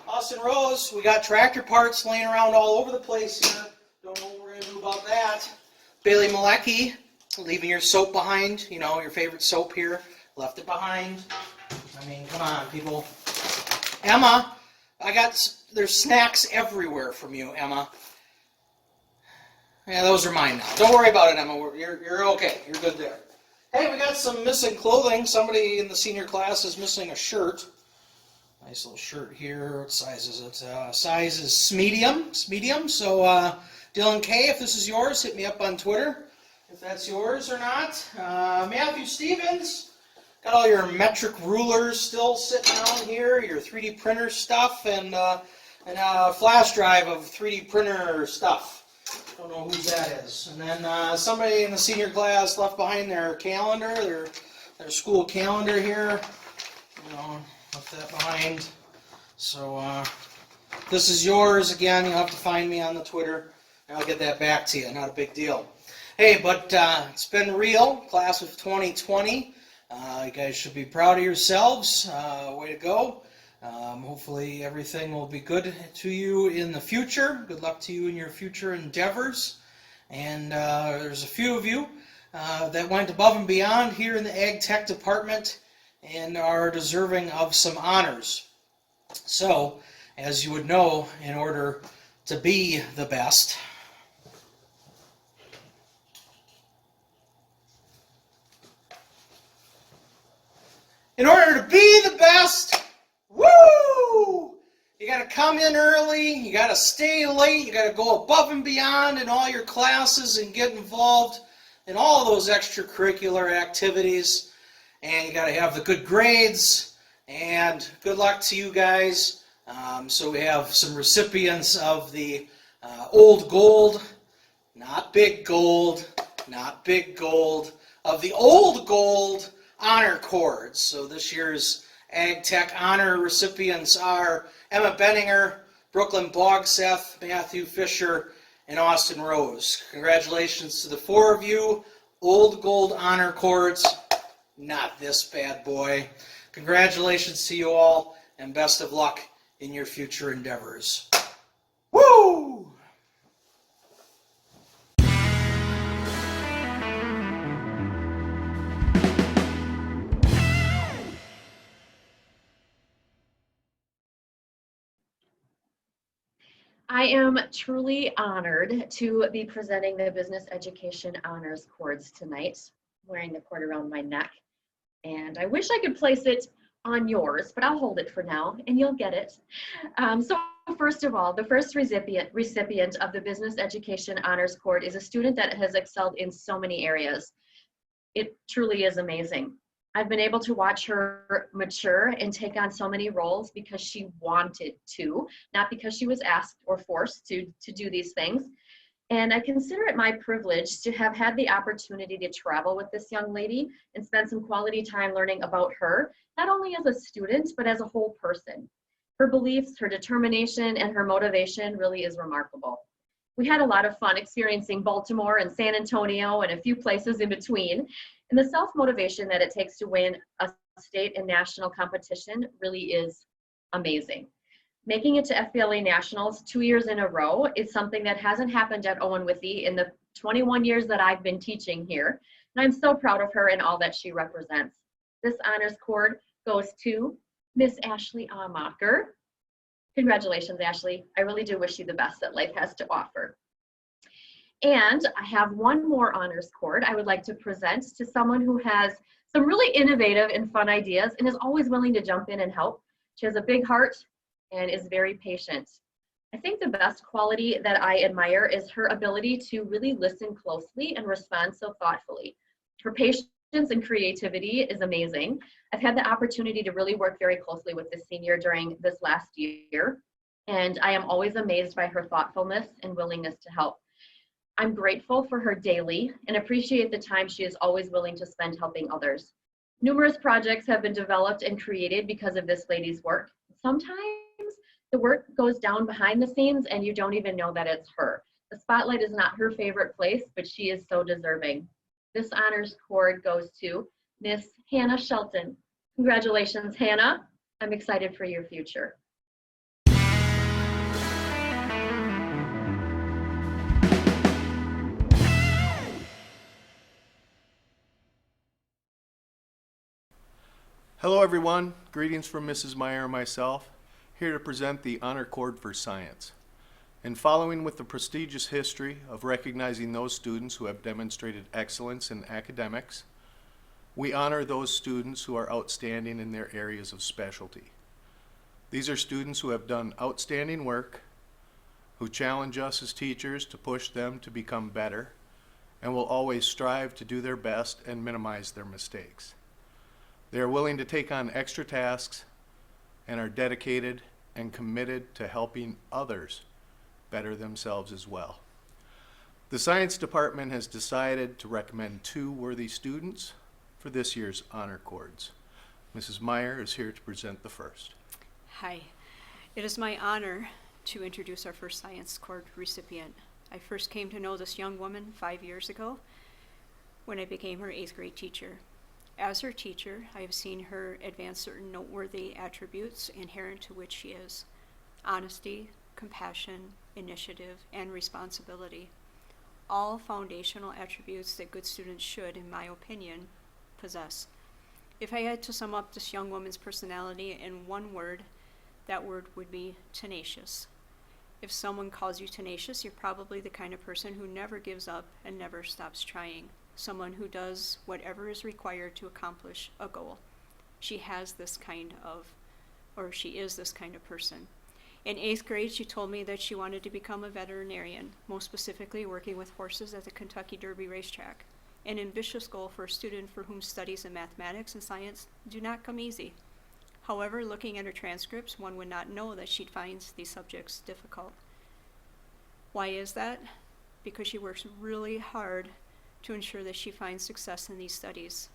Austin Rose, we got tractor parts laying around all over the place here. Don't know what we're going to do about that. Bailey Malecki, leaving your soap behind. You know, your favorite soap here. Left it behind. I mean, come on, people. Emma, there's snacks everywhere from you, Emma. Yeah, those are mine now. Don't worry about it, Emma. You're okay. You're good there. Hey, we got some missing clothing. Somebody in the senior class is missing a shirt. Nice little shirt here. What size is it? Size is medium. So, Dylan K., if this is yours, hit me up on Twitter if that's yours or not. Matthew Stevens, got all your metric rulers still sitting around here, your 3D printer stuff, and a flash drive of 3D printer stuff. Don't know whose that is. And then somebody in the senior class left behind their calendar, their school calendar here. You know, left that behind. So this is yours. Again, you'll have to find me on the Twitter, and I'll get that back to you. Not a big deal. Hey, but it's been real. Class of 2020. You guys should be proud of yourselves. Way to go. Hopefully everything will be good to you in the future. Good luck to you in your future endeavors. And there's a few of you that went above and beyond here in the Ag Tech department and are deserving of some honors. So, as you would know, in order to be the best, woo! You got to come in early, you got to stay late, you got to go above and beyond in all your classes and get involved in all those extracurricular activities. And you got to have the good grades, and good luck to you guys. So we have some recipients of the old gold, not big gold, of the old gold honor cords. So this year's Ag Tech honor recipients are Emma Benninger, Brooklyn Bogseth, Matthew Fisher, and Austin Rose. Congratulations to the four of you. Old gold honor cords, not this bad boy. Congratulations to you all, and best of luck in your future endeavors. Woo! I am truly honored to be presenting the Business Education Honors Cords tonight, wearing the cord around my neck. And I wish I could place it on yours, but I'll hold it for now and you'll get it. So first of all, the first recipient of the Business Education Honors Cord is a student that has excelled in so many areas. It truly is amazing. I've been able to watch her mature and take on so many roles because she wanted to, not because she was asked or forced to do these things. And I consider it my privilege to have had the opportunity to travel with this young lady and spend some quality time learning about her, not only as a student, but as a whole person. Her beliefs, her determination, and her motivation really is remarkable. We had a lot of fun experiencing Baltimore and San Antonio and a few places in between. And the self-motivation that it takes to win a state and national competition really is amazing. Making it to FBLA Nationals 2 years in a row is something that hasn't happened at Owen-Withee in the 21 years that I've been teaching here. And I'm so proud of her and all that she represents. This honors cord goes to Miss Ashley Amacher. Congratulations, Ashley. I really do wish you the best that life has to offer. And I have one more honors cord I would like to present to someone who has some really innovative and fun ideas and is always willing to jump in and help. She has a big heart and is very patient. I think the best quality that I admire is her ability to really listen closely and respond so thoughtfully. Her patience and creativity is amazing. I've had the opportunity to really work very closely with this senior during this last year, and I am always amazed by her thoughtfulness and willingness to help. I'm grateful for her daily and appreciate the time she is always willing to spend helping others. Numerous projects have been developed and created because of this lady's work. Sometimes the work goes down behind the scenes and you don't even know that it's her. The spotlight is not her favorite place, but she is so deserving. This honors cord goes to Miss Hannah Shelton. Congratulations, Hannah. I'm excited for your future. Hello everyone, greetings from Mrs. Meyer and myself, here to present the Honor Cord for Science. In following with the prestigious history of recognizing those students who have demonstrated excellence in academics, we honor those students who are outstanding in their areas of specialty. These are students who have done outstanding work, who challenge us as teachers to push them to become better, and will always strive to do their best and minimize their mistakes. They are willing to take on extra tasks and are dedicated and committed to helping others better themselves as well. The science department has decided to recommend 2 worthy students for this year's honor cords. Mrs. Meyer is here to present the first. Hi, it is my honor to introduce our first science cord recipient. I first came to know this young woman 5 years ago when I became her 8th grade teacher. As her teacher, I have seen her advance certain noteworthy attributes inherent to which she is: honesty, compassion, initiative, and responsibility. All foundational attributes that good students should, in my opinion, possess. If I had to sum up this young woman's personality in one word, that word would be tenacious. If someone calls you tenacious, you're probably the kind of person who never gives up and never stops trying. Someone who does whatever is required to accomplish a goal. She is this kind of person. In 8th grade, she told me that she wanted to become a veterinarian, most specifically working with horses at the Kentucky Derby racetrack. An ambitious goal for a student for whom studies in mathematics and science do not come easy. However, looking at her transcripts, one would not know that she finds these subjects difficult. Why is that? Because she works really hard to ensure that she finds success in these studies.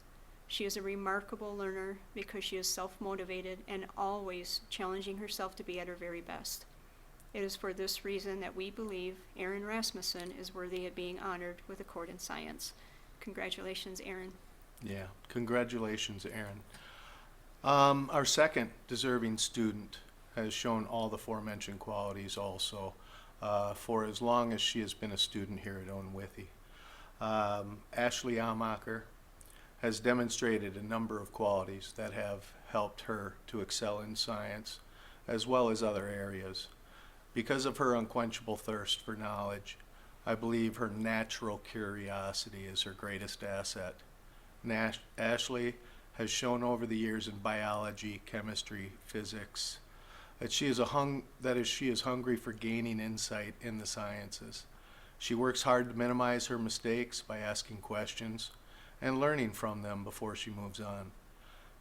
She is a remarkable learner because she is self-motivated and always challenging herself to be at her very best. It is for this reason that we believe Erin Rasmussen is worthy of being honored with a cord in science. Congratulations, Erin. Yeah, congratulations, Erin. Our second deserving student has shown all the aforementioned qualities also for as long as she has been a student here at Owen-Withee. Ashley Amacher has demonstrated a number of qualities that have helped her to excel in science as well as other areas. Because of her unquenchable thirst for knowledge, I believe her natural curiosity is her greatest asset. Ashley has shown over the years in biology, chemistry, physics, that she is hungry for gaining insight in the sciences. She works hard to minimize her mistakes by asking questions and learning from them before she moves on.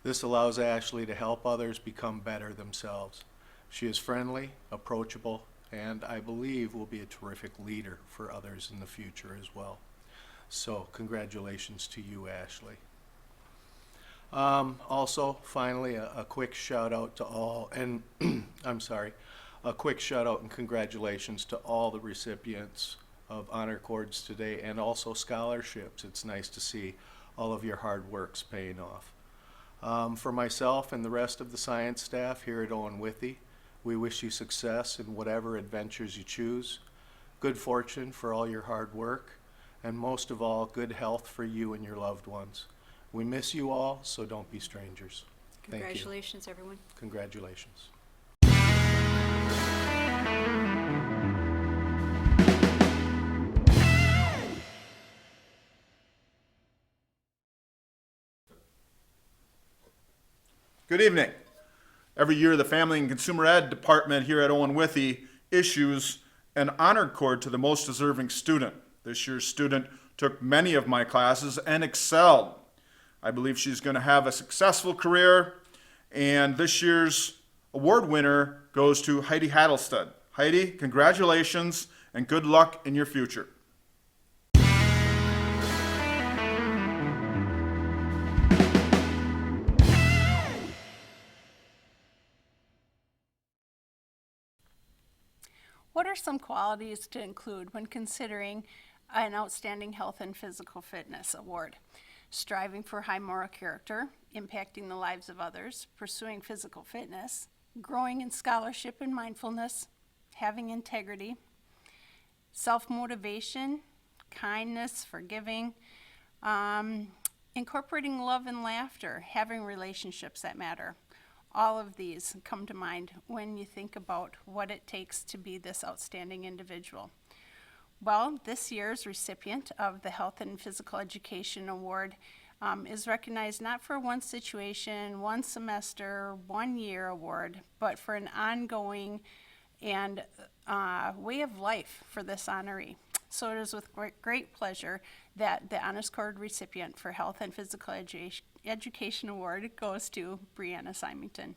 This allows Ashley to help others become better themselves. She is friendly, approachable, and I believe will be a terrific leader for others in the future as well. So congratulations to you, Ashley. Also, finally, a quick shout out to all, and a quick shout out and congratulations to all the recipients of honor cords today and also scholarships. It's nice to see all of your hard work's paying off. For myself and the rest of the science staff here at Owen-Withee, we wish you success in whatever adventures you choose, good fortune for all your hard work, and most of all, good health for you and your loved ones. We miss you all, so don't be strangers. Thank you. Congratulations, everyone. Congratulations. Good evening. Every year, the Family and Consumer Ed Department here at Owen-Withee issues an honor cord to the most deserving student. This year's student took many of my classes and excelled. I believe she's going to have a successful career, and this year's award winner goes to Heidi Hattlestead. Heidi, congratulations and good luck in your future. What are some qualities to include when considering an Outstanding Health and Physical Fitness Award? Striving for high moral character, impacting the lives of others, pursuing physical fitness, growing in scholarship and mindfulness, having integrity, self-motivation, kindness, forgiving, incorporating love and laughter, having relationships that matter. All of these come to mind when you think about what it takes to be this outstanding individual. Well, this year's recipient of the Health and Physical Education Award is recognized not for one situation, one semester, 1 year award, but for an ongoing and way of life for this honoree. So it is with great pleasure that the Honors Cord recipient for Health and Physical Education Award goes to Brianna Symington.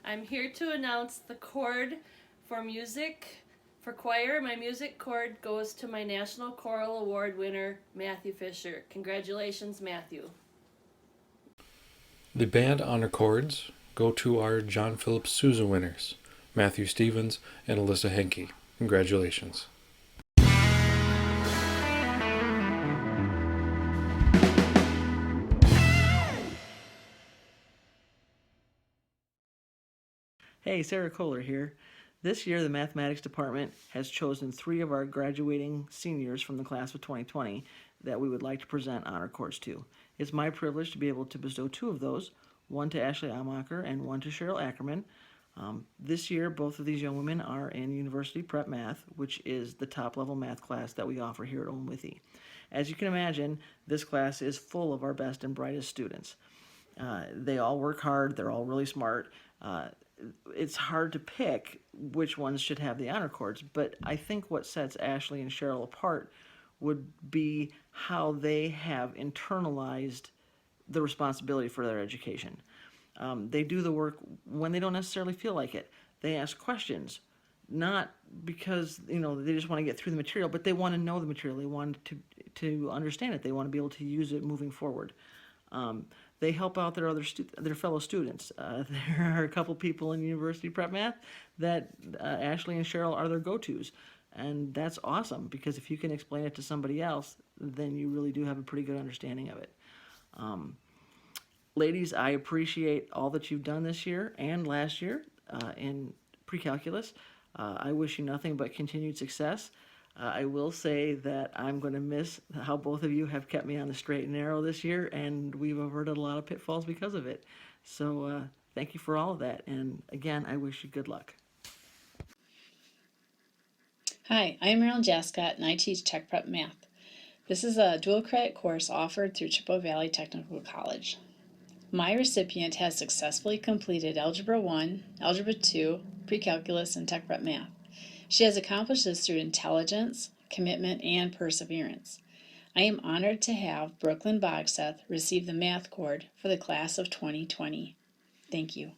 I'm here to announce the cord for music. For choir, my music cord goes to my National Choral Award winner, Matthew Fisher. Congratulations, Matthew. The band honor cords go to our John Philip Sousa winners, Matthew Stevens and Alyssa Henke. Congratulations. Hey, Sarah Kohler here. This year, the mathematics department has chosen 3 of our graduating seniors from the class of 2020 that we would like to present honor cords to. It's my privilege to be able to bestow 2 of those, one to Ashley Amacher and one to Cheryl Ackerman. This year, both of these young women are in University Prep Math, which is the top-level math class that we offer here at Owen-Withee. As you can imagine, this class is full of our best and brightest students. They all work hard, they're all really smart. It's hard to pick which ones should have the honor cords, but I think what sets Ashley and Cheryl apart would be how they have internalized the responsibility for their education. They do the work when they don't necessarily feel like it. They ask questions, not because they just want to get through the material, but they want to know the material. They want to understand it. They want to be able to use it moving forward. They help out their fellow students. There are a couple people in University Prep Math that Ashley and Cheryl are their go-tos. And that's awesome, because if you can explain it to somebody else, then you really do have a pretty good understanding of it. Ladies, I appreciate all that you've done this year and last year in pre-calculus. I wish you nothing but continued success. I will say that I'm going to miss how both of you have kept me on the straight and narrow this year, and we've averted a lot of pitfalls because of it. So thank you for all of that, and again, I wish you good luck. Hi, I'm Marilyn Jascott, and I teach Tech Prep Math. This is a dual credit course offered through Chippewa Valley Technical College. My recipient has successfully completed Algebra 1, Algebra 2, Pre-Calculus, and Tech Prep Math. She has accomplished this through intelligence, commitment, and perseverance. I am honored to have Brooklyn Bogseth receive the math cord for the class of 2020. Thank you.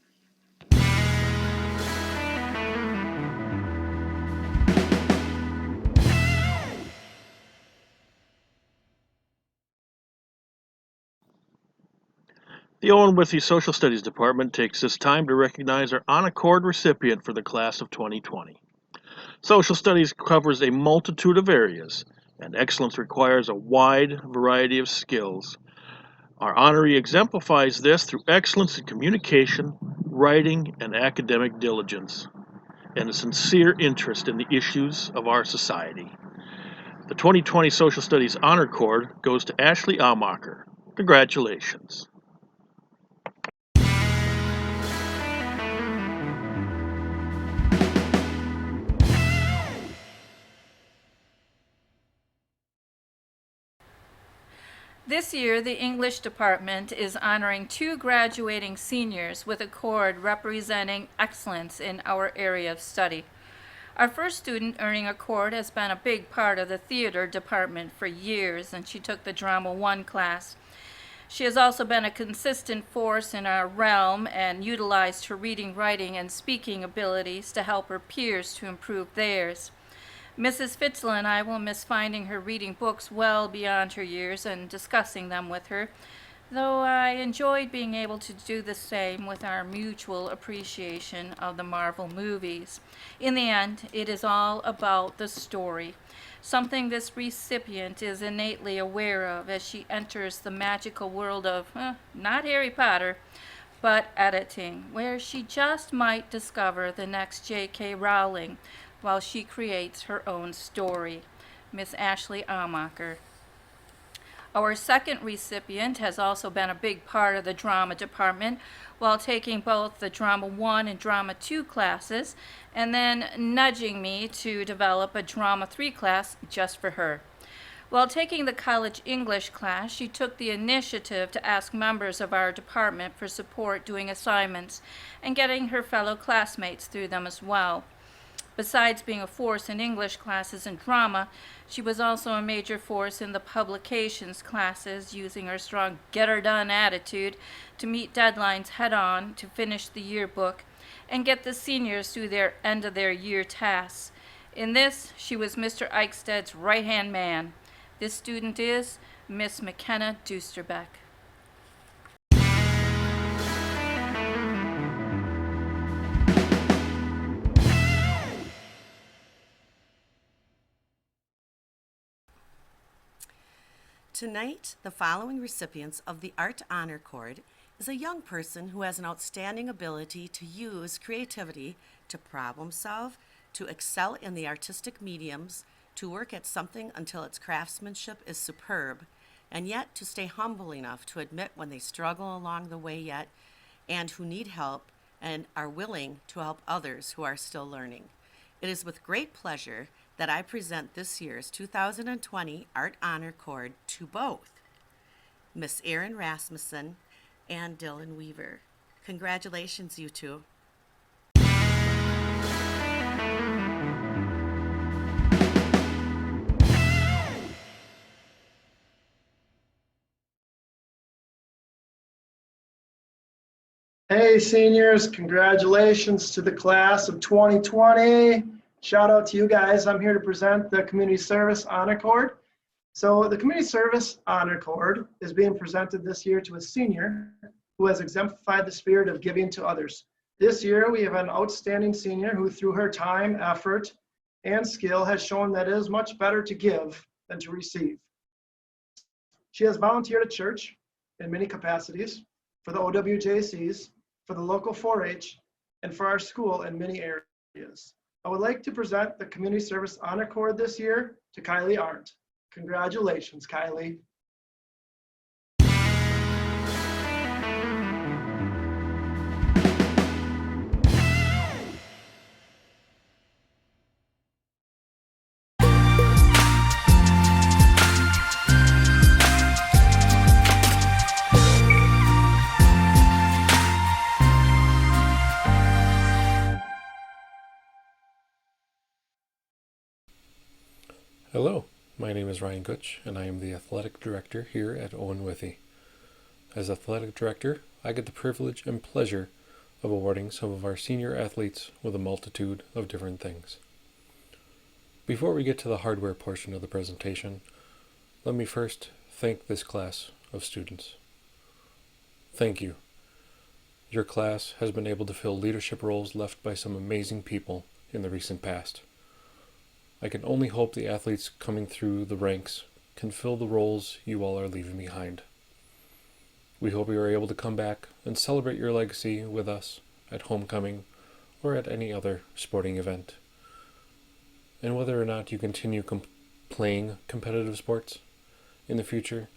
The Owen-Withee Social Studies Department takes this time to recognize our honor cord recipient for the class of 2020. Social Studies covers a multitude of areas, and excellence requires a wide variety of skills. Our honoree exemplifies this through excellence in communication, writing, and academic diligence, and a sincere interest in the issues of our society. The 2020 Social Studies Honor Cord goes to Ashley Amacher. Congratulations. This year, the English department is honoring 2 graduating seniors with a cord representing excellence in our area of study. Our first student earning a cord has been a big part of the theater department for years, and she took the Drama 1 class. She has also been a consistent force in our realm and utilized her reading, writing, and speaking abilities to help her peers to improve theirs. Mrs. Fitzla and I will miss finding her reading books well beyond her years and discussing them with her, though I enjoyed being able to do the same with our mutual appreciation of the Marvel movies. In the end, it is all about the story, something this recipient is innately aware of as she enters the magical world of, not Harry Potter, but editing, where she just might discover the next J.K. Rowling while she creates her own story. Miss Ashley Amacher. Our second recipient has also been a big part of the drama department while taking both the Drama 1 and Drama 2 classes, and then nudging me to develop a Drama 3 class just for her. While taking the college English class, she took the initiative to ask members of our department for support doing assignments and getting her fellow classmates through them as well. Besides being a force in English classes and drama, she was also a major force in the publications classes, using her strong get-her-done attitude to meet deadlines head-on to finish the yearbook and get the seniors through their end-of-their-year tasks. In this, she was Mr. Eichsted's right-hand man. This student is Miss McKenna Dusterbeck. Tonight, the following recipients of the Art Honor Cord is a young person who has an outstanding ability to use creativity to problem solve, to excel in the artistic mediums, to work at something until its craftsmanship is superb, and yet to stay humble enough to admit when they struggle along the way yet, and who need help and are willing to help others who are still learning. It is with great pleasure that I present this year's 2020 Art Honor Cord to both Miss Erin Rasmussen and Dylan Weaver. Congratulations, you two. Hey, seniors, congratulations to the class of 2020. Shout out to you guys. I'm here to present the Community Service Honor Cord. So the Community Service Honor Cord is being presented this year to a senior who has exemplified the spirit of giving to others. This year, we have an outstanding senior who, through her time, effort, and skill, has shown that it is much better to give than to receive. She has volunteered at church in many capacities, for the OWJCs, for the local 4-H, and for our school in many areas. I would like to present the Community Service Honor Cord this year to Kylie Arndt. Congratulations, Kylie. Hello, my name is Ryan Gutsch, and I am the Athletic Director here at Owen-Withee. As Athletic Director, I get the privilege and pleasure of awarding some of our senior athletes with a multitude of different things. Before we get to the hardware portion of the presentation, let me first thank this class of students. Thank you. Your class has been able to fill leadership roles left by some amazing people in the recent past. I can only hope the athletes coming through the ranks can fill the roles you all are leaving behind. We hope you are able to come back and celebrate your legacy with us at homecoming or at any other sporting event. And whether or not you continue playing competitive sports in the future,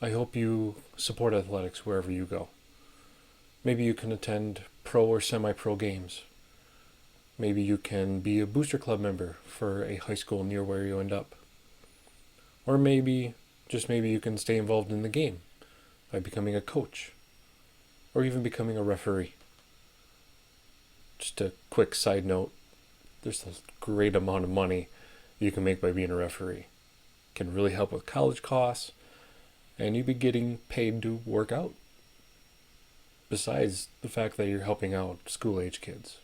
I hope you support athletics wherever you go. Maybe you can attend pro or semi-pro games. Maybe you can be a booster club member for a high school near where you end up. Or maybe, just maybe, you can stay involved in the game by becoming a coach or even becoming a referee. Just a quick side note, there's a great amount of money you can make by being a referee. It can really help with college costs, and you'd be getting paid to work out, besides the fact that you're helping out school-age kids.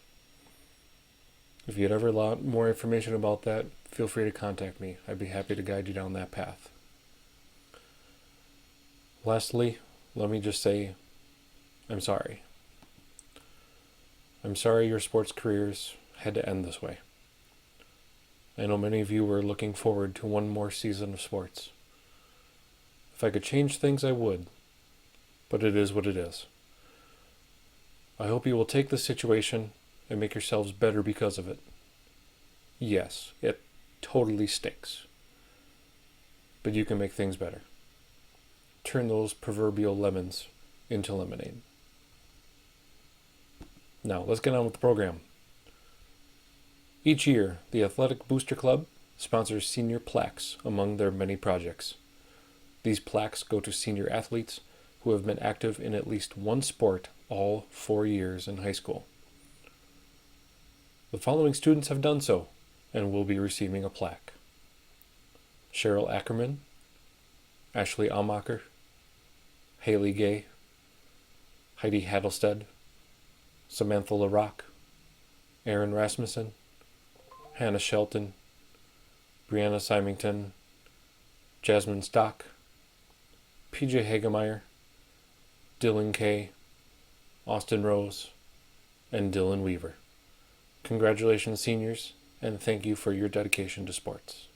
If you'd ever want more information about that, feel free to contact me. I'd be happy to guide you down that path. Lastly, let me just say, I'm sorry. I'm sorry your sports careers had to end this way. I know many of you were looking forward to one more season of sports. If I could change things, I would, but it is what it is. I hope you will take this situation and make yourselves better because of it. Yes, it totally stinks, but you can make things better. Turn those proverbial lemons into lemonade. Now, let's get on with the program. Each year, the Athletic Booster Club sponsors senior plaques among their many projects. These plaques go to senior athletes who have been active in at least one sport all 4 years in high school. The following students have done so and will be receiving a plaque: Cheryl Ackerman, Ashley Almacher, Haley Gay, Heidi Hattelstead, Samantha LaRock, Aaron Rasmussen, Hannah Shelton, Brianna Symington, Jasmine Stock, PJ Hagemeyer, Dylan Kay, Austin Rose, and Dylan Weaver. Congratulations, seniors, and thank you for your dedication to sports.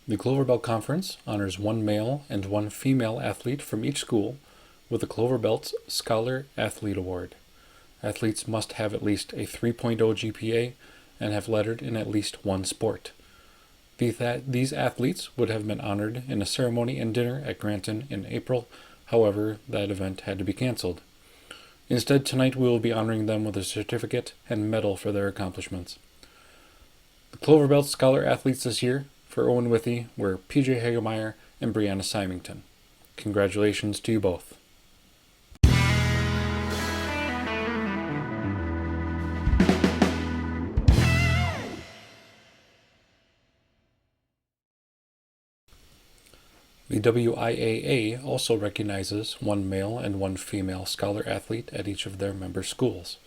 The Clover Belt Conference honors one male and one female athlete from each school with the Clover Belt's Scholar Athlete Award. Athletes must have at least a 3.0 GPA and have lettered in at least one sport. These athletes would have been honored in a ceremony and dinner at Granton in April. However, that event had to be canceled. Instead, tonight we will be honoring them with a certificate and medal for their accomplishments. The Clover Belt Scholar athletes this year for Owen-Withee were PJ Hagemeyer and Brianna Symington. Congratulations to you both. The WIAA also recognizes one male and one female scholar athlete at each of their member schools.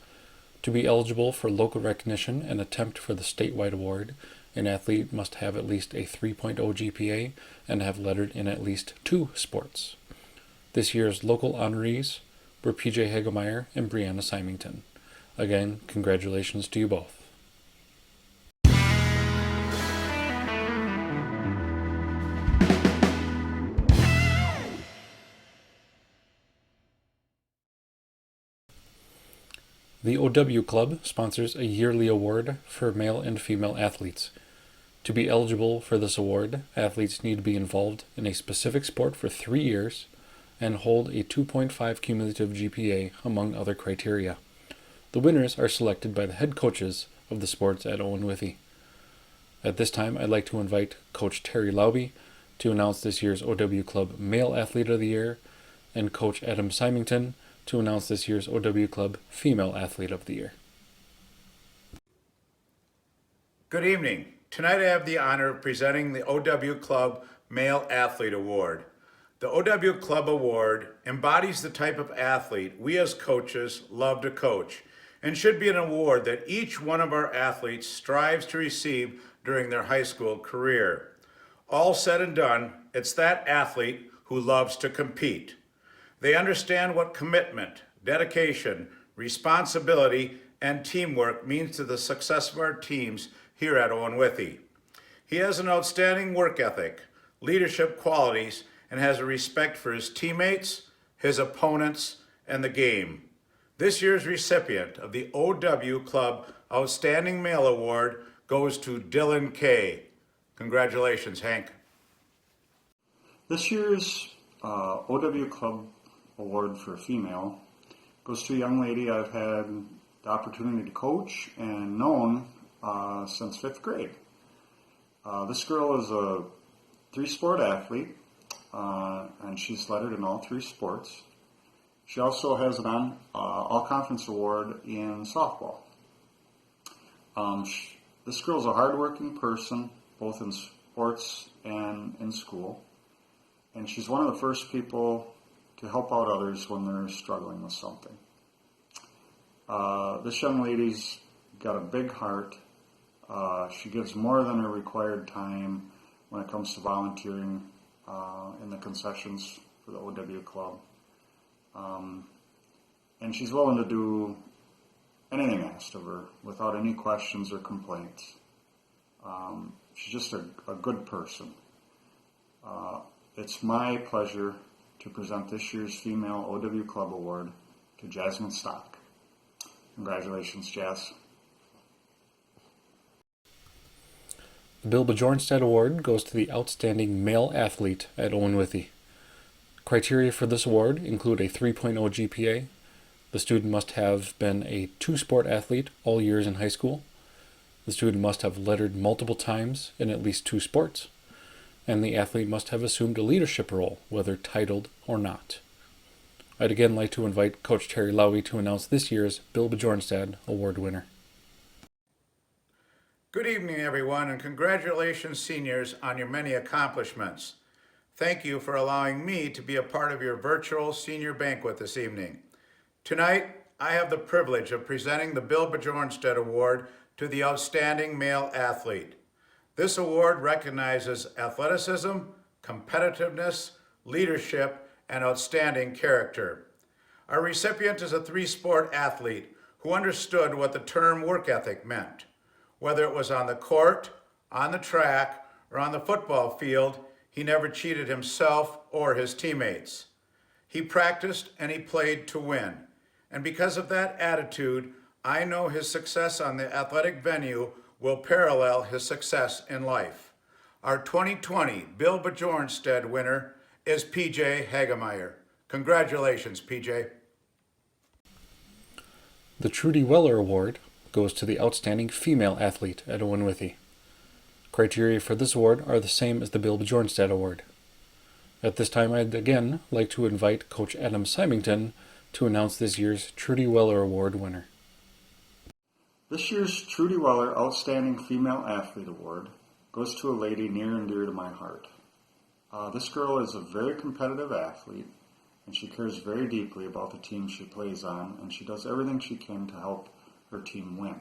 To be eligible for local recognition and attempt for the statewide award, an athlete must have at least a 3.0 GPA and have lettered in at least 2 sports. This year's local honorees were PJ Hagemeyer and Brianna Symington. Again, congratulations to you both. The OW Club sponsors a yearly award for male and female athletes. To be eligible for this award, athletes need to be involved in a specific sport for 3 years and hold a 2.5 cumulative GPA, among other criteria. The winners are selected by the head coaches of the sports at Owen-Withee. At this time, I'd like to invite Coach Terry Lauby to announce this year's OW Club Male Athlete of the Year and Coach Adam Symington to announce this year's OW Club Female Athlete of the Year. Good evening. Tonight I have the honor of presenting the OW Club Male Athlete Award. The OW Club Award embodies the type of athlete we as coaches love to coach and should be an award that each one of our athletes strives to receive during their high school career. All said and done, it's that athlete who loves to compete. They understand what commitment, dedication, responsibility, and teamwork means to the success of our teams here at Owen-Withee. He has an outstanding work ethic, leadership qualities, and has a respect for his teammates, his opponents, and the game. This year's recipient of the OW Club Outstanding Male Award goes to Dylan Kay. Congratulations, Hank. This year's OW Club Award for female goes to a young lady I've had the opportunity to coach and known since 5th grade. This girl is a 3-sport athlete, and she's lettered in all 3 sports. She also has an all-conference award in softball. This girl's a hardworking person, both in sports and in school, and she's one of the first people to help out others when they're struggling with something. This young lady's got a big heart. She gives more than her required time when it comes to volunteering in the concessions for the OW Club. And she's willing to do anything asked of her without any questions or complaints. She's just a good person. It's my pleasure to present this year's Female OW Club Award to Jasmine Stock. Congratulations, Jazz. The Bill Bjornstad Award goes to the Outstanding Male Athlete at Owen-Withee. Criteria for this award include a 3.0 GPA. The student must have been a two-sport athlete all years in high school. The student must have lettered multiple times in at least two sports. And the athlete must have assumed a leadership role, whether titled or not. I'd again like to invite Coach Terry Lowy to announce this year's Bill Bjornstad Award winner. Good evening, everyone, and congratulations, seniors, on your many accomplishments. Thank you for allowing me to be a part of your virtual senior banquet this evening. Tonight, I have the privilege of presenting the Bill Bjornstad Award to the Outstanding Male Athlete. This award recognizes athleticism, competitiveness, leadership, and outstanding character. Our recipient is a three-sport athlete who understood what the term work ethic meant. Whether it was on the court, on the track, or on the football field, he never cheated himself or his teammates. He practiced and he played to win. And because of that attitude, I know his success on the athletic venue will parallel his success in life. Our 2020 Bill Bjornstad winner is PJ Hagemeyer. Congratulations, PJ. The Trudy Weller Award goes to the Outstanding Female Athlete at Owen-Withee. Criteria for this award are the same as the Bill Bjornstad Award. At this time, I'd again like to invite Coach Adam Symington to announce this year's Trudy Weller Award winner. This year's Trudy Weller Outstanding Female Athlete Award goes to a lady near and dear to my heart. This girl is a very competitive athlete, and she cares very deeply about the team she plays on, and she does everything she can to help her team win.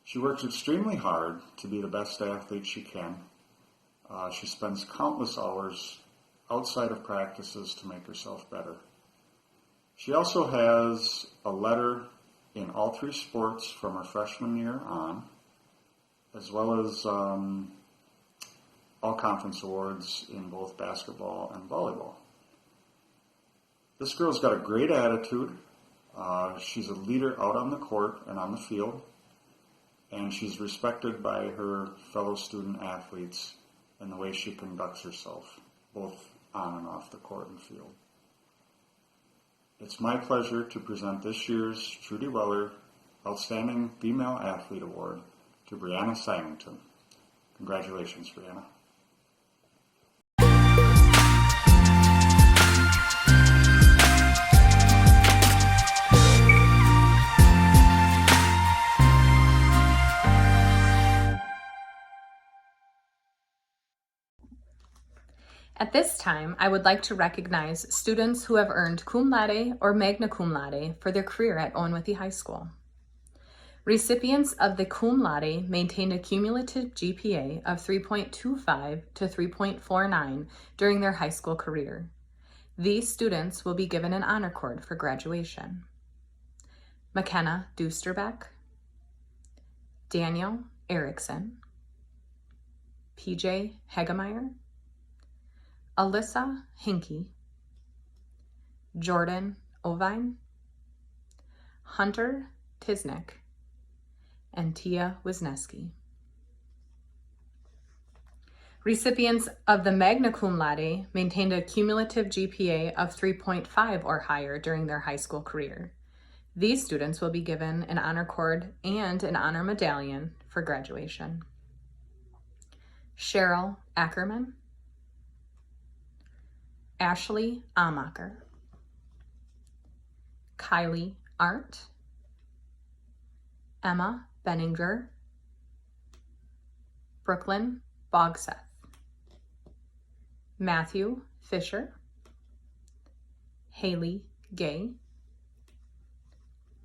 She works extremely hard to be the best athlete she can. She spends countless hours outside of practices to make herself better. She also has a letter in all three sports from her freshman year on, as well as all conference awards in both basketball and volleyball. This girl's got a great attitude. She's a leader out on the court and on the field, and she's respected by her fellow student athletes in the way she conducts herself, both on and off the court and field. It's my pleasure to present this year's Trudy Weller Outstanding Female Athlete Award to Brianna Symington. Congratulations, Brianna. At this time, I would like to recognize students who have earned cum laude or magna cum laude for their career at Owen-Withee High School. Recipients of the cum laude maintained a cumulative GPA of 3.25 to 3.49 during their high school career. These students will be given an honor cord for graduation. McKenna Dusterbeck, Daniel Erickson, PJ Hagemeyer, Alyssa Hinkie, Jordan Ovine, Hunter Tisnick, and Tia Wisniewski. Recipients of the magna cum laude maintained a cumulative GPA of 3.5 or higher during their high school career. These students will be given an honor cord and an honor medallion for graduation. Cheryl Ackerman, Ashley Amacher, Kylie Art, Emma Benninger, Brooklyn Bogseth, Matthew Fisher, Haley Gay,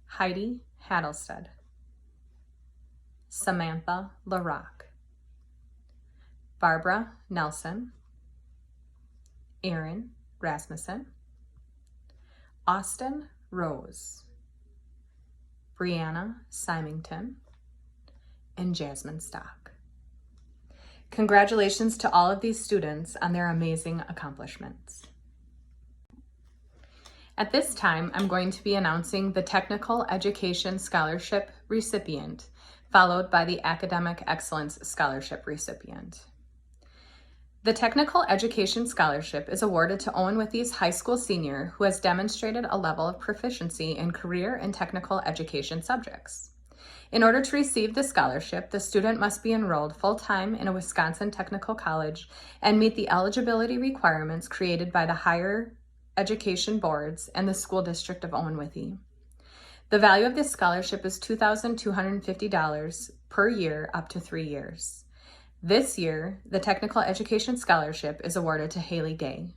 Heidi Hattlestead, Samantha LaRock, Barbara Nelson, Aaron Rasmussen, Austin Rose, Brianna Symington, and Jasmine Stock. Congratulations to all of these students on their amazing accomplishments. At this time, I'm going to be announcing the Technical Education Scholarship recipient, followed by the Academic Excellence Scholarship recipient. The Technical Education Scholarship is awarded to Owen-Withee's high school senior who has demonstrated a level of proficiency in career and technical education subjects. In order to receive the scholarship, the student must be enrolled full-time in a Wisconsin technical college and meet the eligibility requirements created by the higher education boards and the school district of Owen-Withee. The value of this scholarship is $2,250 per year up to 3 years. This year, the Technical Education Scholarship is awarded to Haley Gay.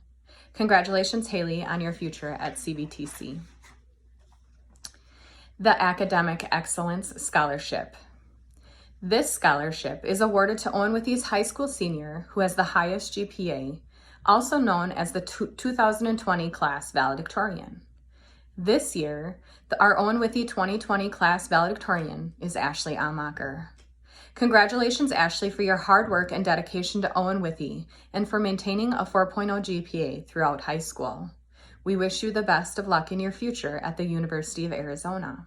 Congratulations, Haley, on your future at CVTC. The Academic Excellence Scholarship. This scholarship is awarded to Owen-Withee's high school senior who has the highest GPA, also known as the 2020 class valedictorian. This year, our Owen-Withee 2020 class valedictorian is Ashley Amacher. Congratulations, Ashley, for your hard work and dedication to Owen-Withee and for maintaining a 4.0 GPA throughout high school. We wish you the best of luck in your future at the University of Arizona.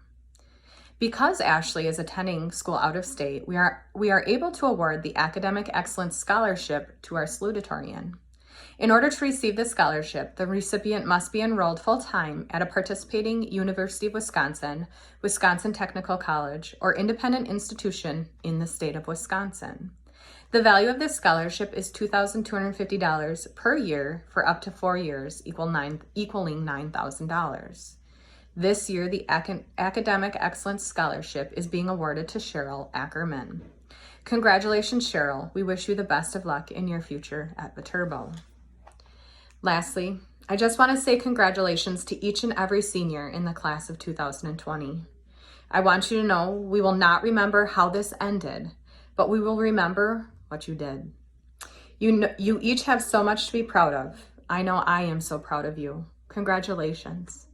Because Ashley is attending school out of state, we are able to award the Academic Excellence Scholarship to our salutatorian. In order to receive the scholarship, the recipient must be enrolled full-time at a participating University of Wisconsin, Wisconsin Technical College, or independent institution in the state of Wisconsin. The value of this scholarship is $2,250 per year for up to 4 years, equaling $9,000. This year, the Academic Excellence Scholarship is being awarded to Cheryl Ackerman. Congratulations, Cheryl. We wish you the best of luck in your future at Viterbo. Lastly, I just want to say congratulations to each and every senior in the class of 2020. I want you to know we will not remember how this ended, but we will remember what you did. You each have so much to be proud of. I know I am so proud of you. Congratulations.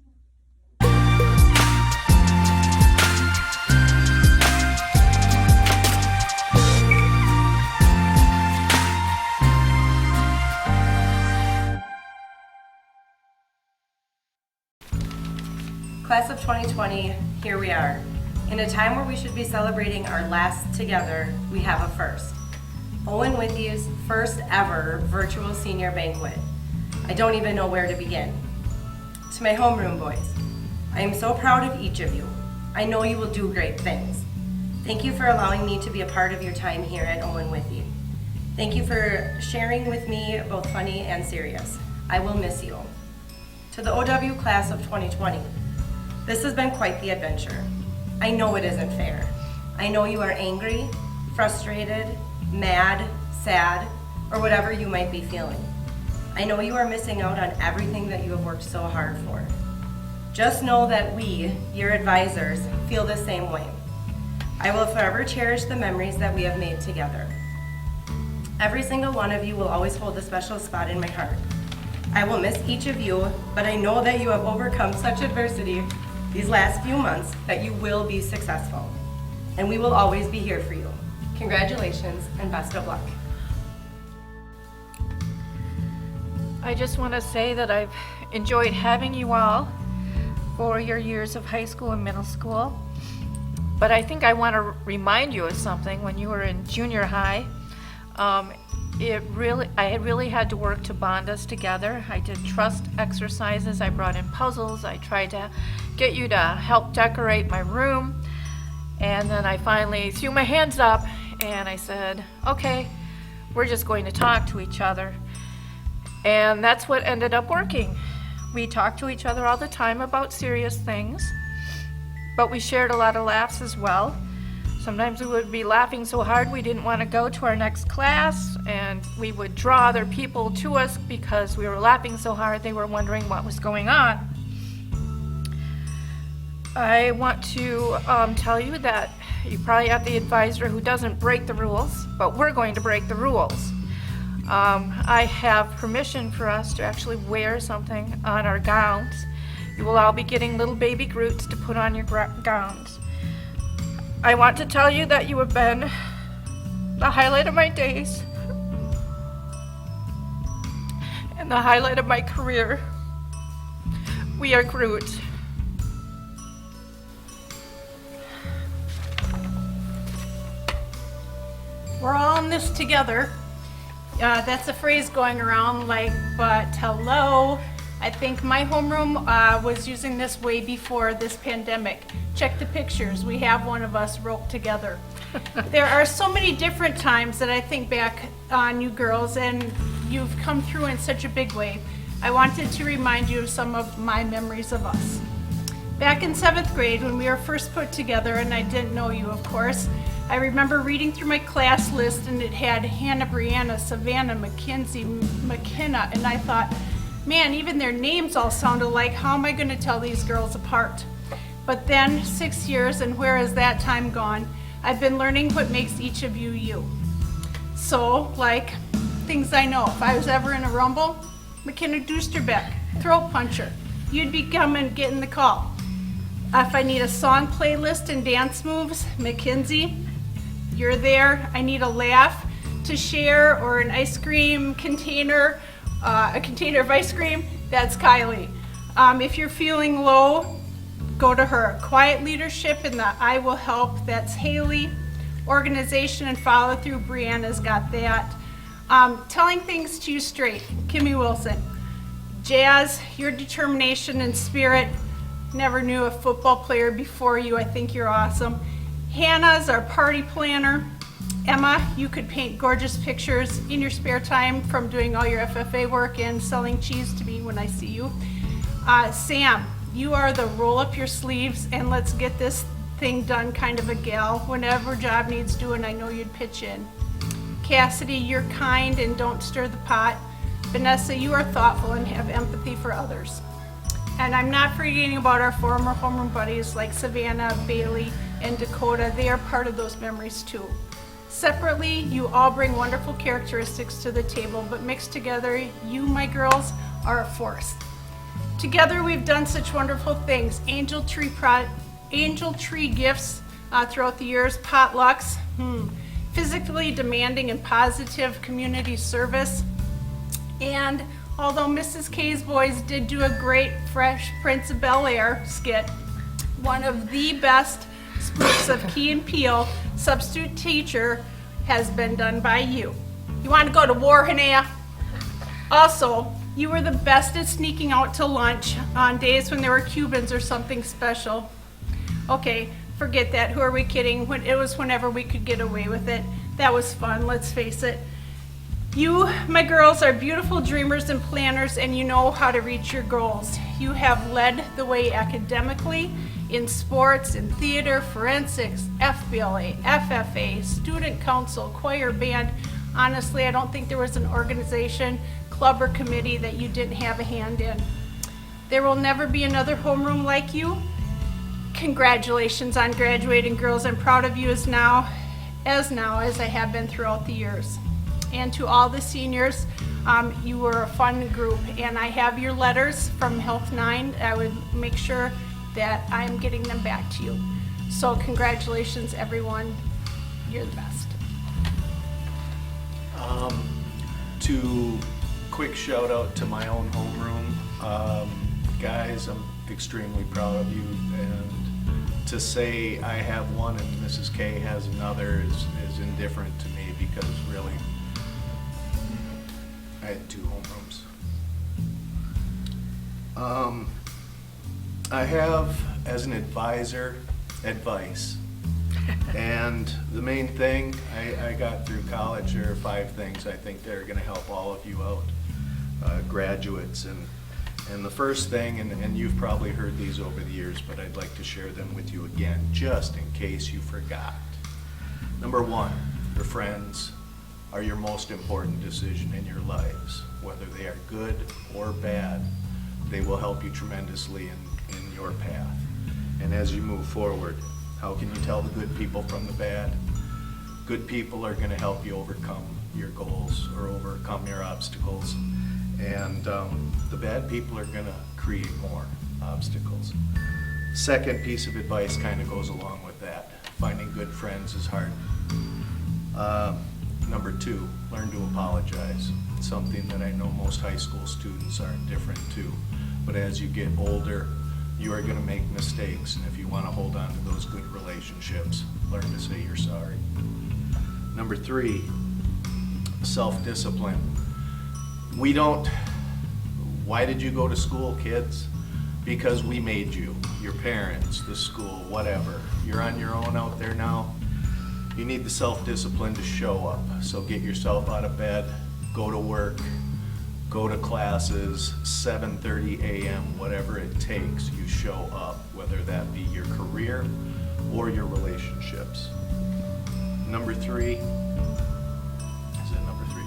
Class of 2020, here we are. In a time where we should be celebrating our last together, we have a first. Owen-Withee's first ever virtual senior banquet. I don't even know where to begin. To my homeroom boys, I am so proud of each of you. I know you will do great things. Thank you for allowing me to be a part of your time here at Owen-Withee. Thank you for sharing with me both funny and serious. I will miss you. To the OW class of 2020, this has been quite the adventure. I know it isn't fair. I know you are angry, frustrated, mad, sad, or whatever you might be feeling. I know you are missing out on everything that you have worked so hard for. Just know that we, your advisors, feel the same way. I will forever cherish the memories that we have made together. Every single one of you will always hold a special spot in my heart. I will miss each of you, but I know that you have overcome such adversity these last few months that you will be successful. And we will always be here for you. Congratulations and best of luck. I just want to say that I've enjoyed having you all for your years of high school and middle school. But I think I want to remind you of something. When you were in junior high, I really had to work to bond us together. I did trust exercises, I brought in puzzles, I tried to get you to help decorate my room, and then I finally threw my hands up and I said, okay, we're just going to talk to each other. And that's what ended up working. We talked to each other all the time about serious things, but we shared a lot of laughs as well. Sometimes we would be laughing so hard we didn't want to go to our next class, and we would draw other people to us because we were laughing so hard they were wondering what was going on. I want to tell you that you probably have the advisor who doesn't break the rules, but we're going to break the rules. I have permission for us to actually wear something on our gowns. You will all be getting little baby Groots to put on your gowns. I want to tell you that you have been the highlight of my days and the highlight of my career. We are Groot. We're all in this together. That's a phrase going around like, but hello. I think my homeroom was using this way before this pandemic. Check the pictures. We have one of us roped together. There are so many different times that I think back on you girls, and you've come through in such a big way. I wanted to remind you of some of my memories of us. Back in 7th grade, when we were first put together, and I didn't know you, of course, I remember reading through my class list, and it had Hannah, Brianna, Savannah, Mackenzie, McKenna, and I thought, man, even their names all sound alike. How am I going to tell these girls apart? But then 6 years, and where has that time gone? I've been learning what makes each of you you. So, like, things I know. If I was ever in a rumble, McKenna Dusterbeck, throat puncher. You'd be coming, getting the call. If I need a song playlist and dance moves, Mackenzie, you're there. I need a laugh to share or an ice cream container, a container of ice cream, that's Kylie. If you're feeling low, go to her. Quiet leadership and the I will help, that's Haley. Organization and follow through, Brianna's got that. Telling things to you straight, Kimmy Wilson. Jazz, your determination and spirit. Never knew a football player before you. I think you're awesome. Hannah's our party planner. Emma, you could paint gorgeous pictures in your spare time from doing all your FFA work and selling cheese to me when I see you. Sam, you are the roll up your sleeves and let's get this thing done kind of a gal. Whenever job needs doing, I know you'd pitch in. Cassidy, you're kind and don't stir the pot. Vanessa, you are thoughtful and have empathy for others. And I'm not forgetting about our former homeroom buddies like Savannah, Bailey, and Dakota. They are part of those memories too. Separately, you all bring wonderful characteristics to the table, but mixed together, you, my girls, are a force. Together, we've done such wonderful things. Angel tree gifts throughout the years, potlucks, physically demanding and positive community service, and although Mrs. K's boys did do a great Fresh Prince of Bel-Air skit, one of the best spoofs of Key and Peele, substitute teacher, has been done by you. You want to go to war, Hanea? Also, you were the best at sneaking out to lunch on days when there were Cubans or something special. Okay, forget that. Who are we kidding? It was whenever we could get away with it. That was fun, let's face it. You, my girls, are beautiful dreamers and planners, and you know how to reach your goals. You have led the way academically, in sports, in theater, forensics, FBLA, FFA, student council, choir, band. Honestly, I don't think there was an organization, club, or committee that you didn't have a hand in. There will never be another homeroom like you. Congratulations on graduating, girls. I'm proud of you as I have been throughout the years. And to all the seniors, you were a fun group, and I have your letters from Health 9. I would make sure that I'm getting them back to you. So congratulations, everyone. You're the best. Quick shout out to my own homeroom. Guys, I'm extremely proud of you, and to say I have one and Mrs. K has another is indifferent to me, because really, I had two homerooms. I have, as an advisor, advice. And the main thing I got through college, there are 5 things I think that are going to help all of you out, graduates. And the first thing, and you've probably heard these over the years, but I'd like to share them with you again, just in case you forgot. Number 1, your friends are your most important decision in your lives. Whether they are good or bad, they will help you tremendously in your path. And as you move forward, how can you tell the good people from the bad? Good people are going to help you overcome your goals or overcome your obstacles. And the bad people are going to create more obstacles. Second piece of advice kind of goes along with that. Finding good friends is hard. Number 2, learn to apologize. It's something that I know most high school students are indifferent to. But as you get older, you are going to make mistakes. And if you want to hold on to those good relationships, learn to say you're sorry. Number 3, self-discipline. Why did you go to school, kids? Because we made you, your parents, the school, whatever. You're on your own out there now. You need the self-discipline to show up. So get yourself out of bed, go to work, go to classes, 7:30 a.m., whatever it takes, you show up, whether that be your career or your relationships. Number 3, is it number 3?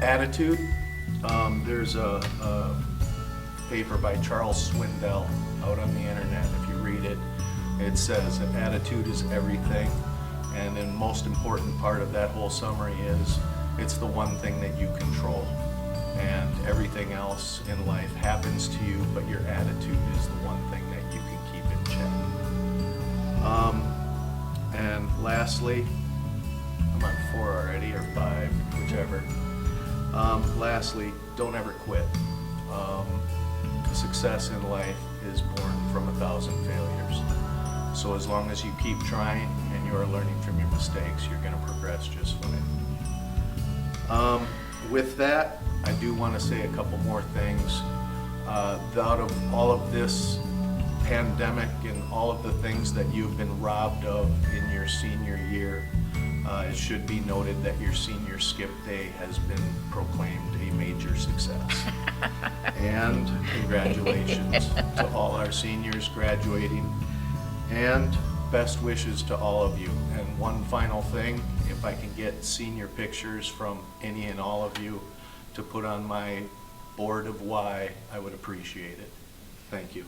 Attitude. There's a paper by Charles Swindoll out on the internet. If you read it, it says that attitude is everything, and the most important part of that whole summary is it's the one thing that you control, and everything else in life happens to you, but your attitude is the one thing that you can keep in check. And lastly, I'm on 4 already, or 5, whichever. Lastly, don't ever quit. Success in life is born from 1,000 failures. So as long as you keep trying and you are learning from your mistakes, you're going to progress just fine. With that, I do want to say a couple more things. Out of all of this pandemic and all of the things that you've been robbed of in your senior year, it should be noted that your senior skip day has been proclaimed a major success. And congratulations to all our seniors graduating, and best wishes to all of you. And one final thing, if I can get senior pictures from any and all of you to put on my board of why, I would appreciate it. Thank you.